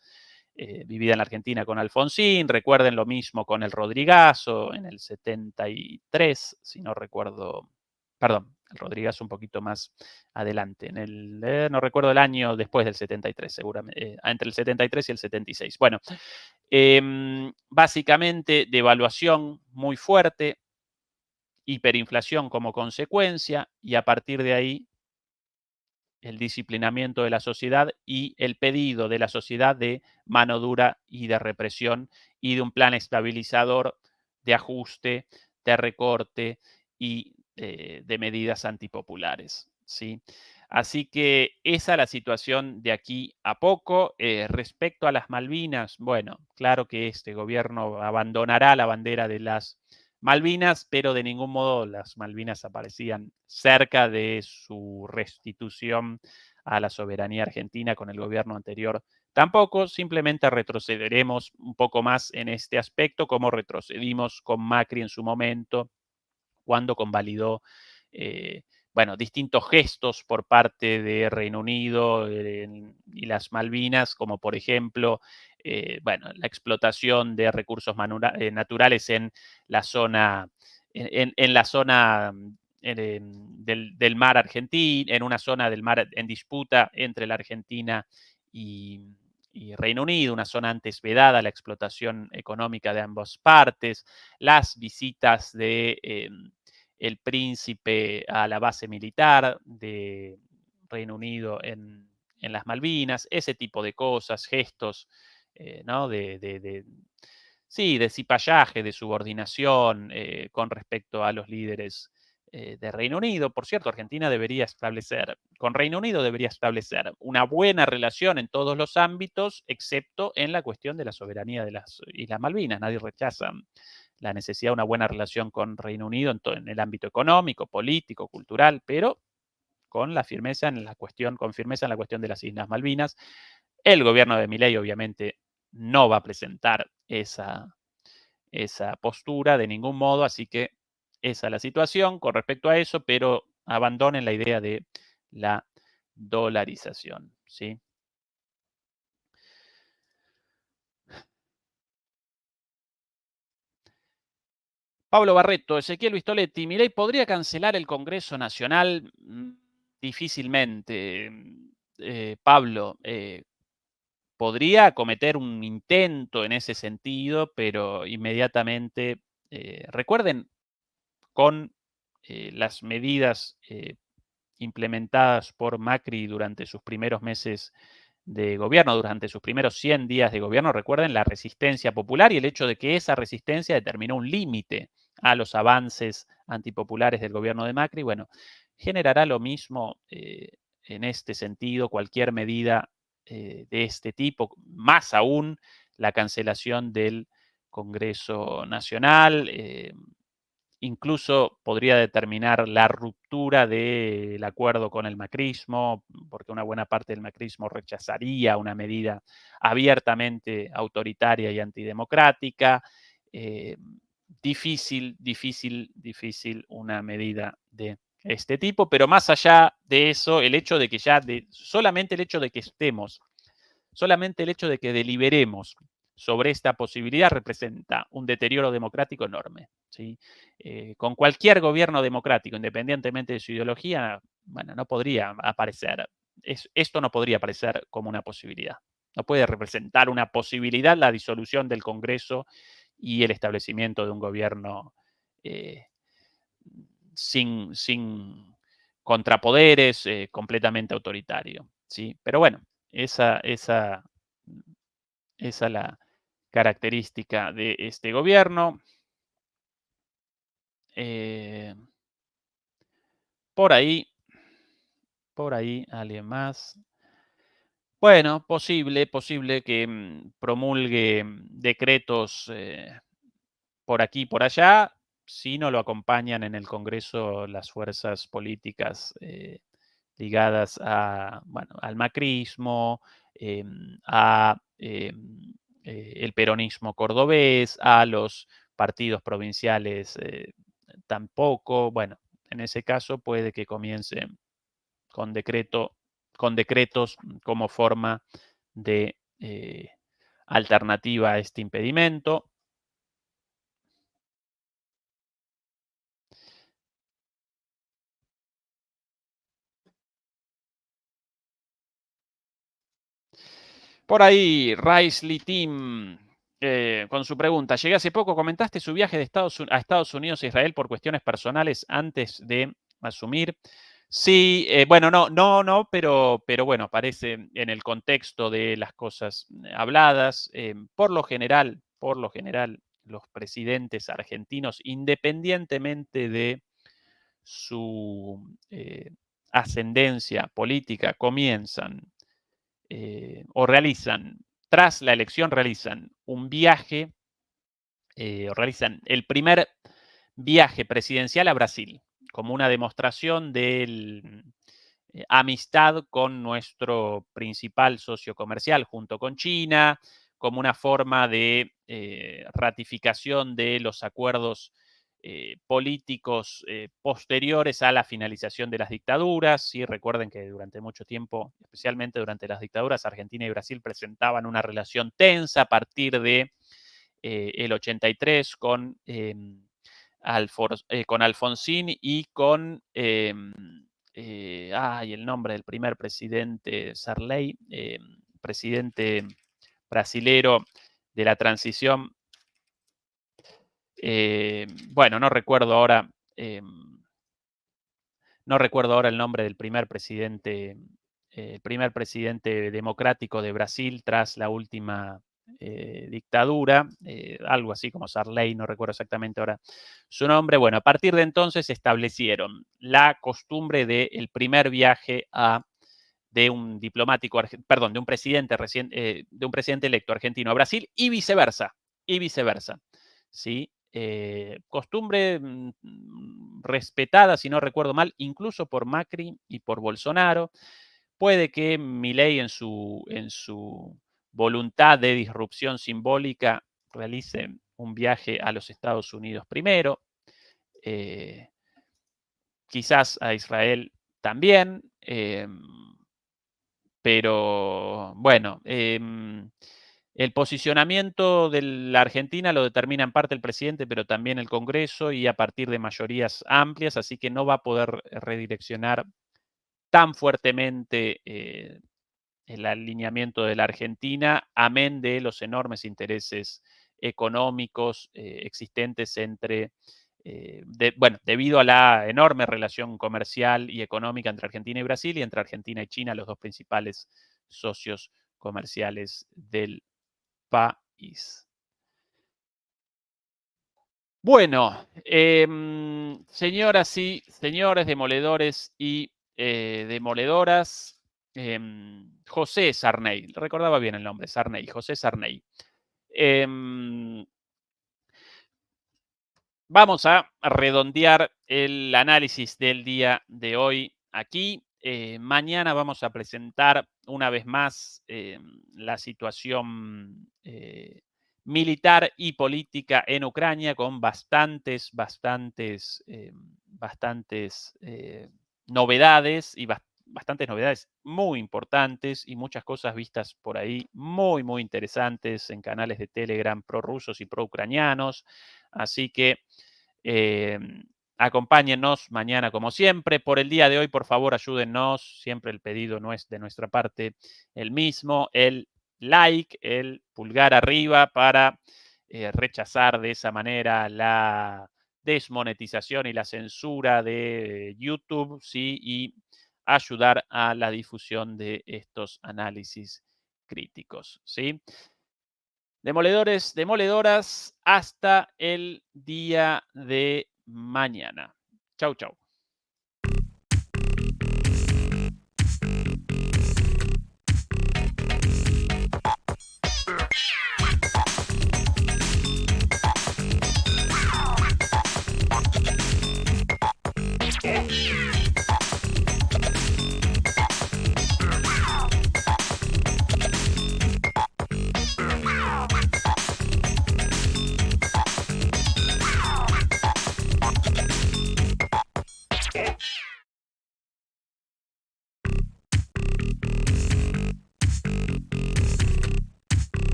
vivida en la Argentina con Alfonsín. Recuerden lo mismo con el Rodrigazo en el 73, si no recuerdo, perdón, el Rodrigazo un poquito más adelante, no recuerdo el año después del 73, seguramente, entre el 73 y el 76. Bueno, básicamente devaluación muy fuerte, hiperinflación como consecuencia, y a partir de ahí el disciplinamiento de la sociedad y el pedido de la sociedad de mano dura y de represión y de un plan estabilizador de ajuste, de recorte y de medidas antipopulares, ¿sí? Así que esa es la situación de aquí a poco. Respecto a las Malvinas, bueno, claro que este gobierno abandonará la bandera de las Malvinas, pero de ningún modo las Malvinas aparecían cerca de su restitución a la soberanía argentina con el gobierno anterior. Tampoco, simplemente retrocederemos un poco más en este aspecto, como retrocedimos con Macri en su momento, cuando convalidó distintos gestos por parte de Reino Unido y las Malvinas, como por ejemplo, la explotación de recursos naturales en la zona, en la zona del mar argentino, en una zona del mar en disputa entre la Argentina y Reino Unido, una zona antes vedada a la explotación económica de ambas partes, las visitas de el príncipe a la base militar de Reino Unido en las Malvinas, ese tipo de cosas, gestos, ¿no? Sí, de cipallaje, de subordinación con respecto a los líderes de Reino Unido. Por cierto, Argentina con Reino Unido debería establecer una buena relación en todos los ámbitos, excepto en la cuestión de la soberanía de las Islas Malvinas. Nadie rechaza la necesidad de una buena relación con Reino Unido en el ámbito económico, político, cultural, pero con firmeza en la cuestión de las Islas Malvinas. El gobierno de Milei obviamente no va a presentar esa postura de ningún modo, así que esa es la situación con respecto a eso, pero abandonen la idea de la dolarización, ¿sí? Pablo Barreto, Ezequiel Vistoletti, Milei podría cancelar el Congreso Nacional. Difícilmente, Pablo. Podría cometer un intento en ese sentido, pero inmediatamente, recuerden, con las medidas implementadas por Macri durante sus primeros meses de gobierno, durante sus primeros 100 días de gobierno, recuerden la resistencia popular y el hecho de que esa resistencia determinó un límite a los avances antipopulares del gobierno de Macri. Bueno, generará lo mismo en este sentido cualquier medida de este tipo, más aún la cancelación del Congreso Nacional. Incluso podría determinar la ruptura del acuerdo con el macrismo, porque una buena parte del macrismo rechazaría una medida abiertamente autoritaria y antidemocrática. Difícil una medida de este tipo, pero más allá de eso, el hecho de que solamente el hecho de que solamente el hecho de que deliberemos sobre esta posibilidad representa un deterioro democrático enorme, ¿sí? Con cualquier gobierno democrático, independientemente de su ideología, bueno, no podría aparecer, esto no podría aparecer como una posibilidad. No puede representar una posibilidad la disolución del Congreso y el establecimiento de un gobierno sin contrapoderes, completamente autoritario, ¿sí? Pero bueno, esa es la característica de este gobierno. Por ahí, alguien más. Bueno, posible que promulgue decretos por aquí y por allá, si no lo acompañan en el Congreso las fuerzas políticas ligadas al macrismo, el peronismo cordobés, a los partidos provinciales tampoco. Bueno, en ese caso puede que comience con decretos como forma de alternativa a este impedimento. Por ahí, Risley Team, con su pregunta. Llegué hace poco, comentaste su viaje a Estados Unidos e Israel por cuestiones personales antes de asumir. Sí, bueno, no, pero bueno, aparece en el contexto de las cosas habladas. Por lo general, los presidentes argentinos, independientemente de su ascendencia política, comienzan o tras la elección, realizan un viaje, realizan el primer viaje presidencial a Brasil, como una demostración de amistad con nuestro principal socio comercial junto con China, como una forma de ratificación de los acuerdos políticos posteriores a la finalización de las dictaduras. ¿Sí? Recuerden que durante mucho tiempo, especialmente durante las dictaduras, Argentina y Brasil presentaban una relación tensa a partir de el 83 con Alfonsín y con el nombre del primer presidente, Sarney, presidente brasilero de la transición. Bueno, no recuerdo ahora el nombre del primer presidente democrático de Brasil tras la última dictadura, algo así como Sarney, no recuerdo exactamente ahora su nombre. Bueno, a partir de entonces establecieron la costumbre del primer viaje de un presidente electo argentino a Brasil y viceversa, ¿sí? Costumbre respetada, si no recuerdo mal, incluso por Macri y por Bolsonaro. Puede que Milei en su voluntad de disrupción simbólica realice un viaje a los Estados Unidos primero, quizás a Israel también, pero bueno, el posicionamiento de la Argentina lo determina en parte el presidente, pero también el Congreso y a partir de mayorías amplias, así que no va a poder redireccionar tan fuertemente el alineamiento de la Argentina, amén de los enormes intereses económicos existentes debido a la enorme relación comercial y económica entre Argentina y Brasil y entre Argentina y China, los dos principales socios comerciales del país. Bueno, señoras y señores demoledores y demoledoras, José Sarney, recordaba bien el nombre, José Sarney. Vamos a redondear el análisis del día de hoy aquí. Mañana vamos a presentar una vez más la situación militar y política en Ucrania con bastantes novedades y bastantes novedades muy importantes y muchas cosas vistas por ahí muy, muy interesantes en canales de Telegram prorrusos y pro-ucranianos. Así que acompáñennos mañana como siempre. Por el día de hoy, por favor, ayúdennos. Siempre el pedido no es de nuestra parte el mismo. El like, el pulgar arriba para rechazar de esa manera la desmonetización y la censura de YouTube, ¿sí? Y ayudar a la difusión de estos análisis críticos, ¿sí? Demoledores, demoledoras, hasta el día de mañana. Chau, chau.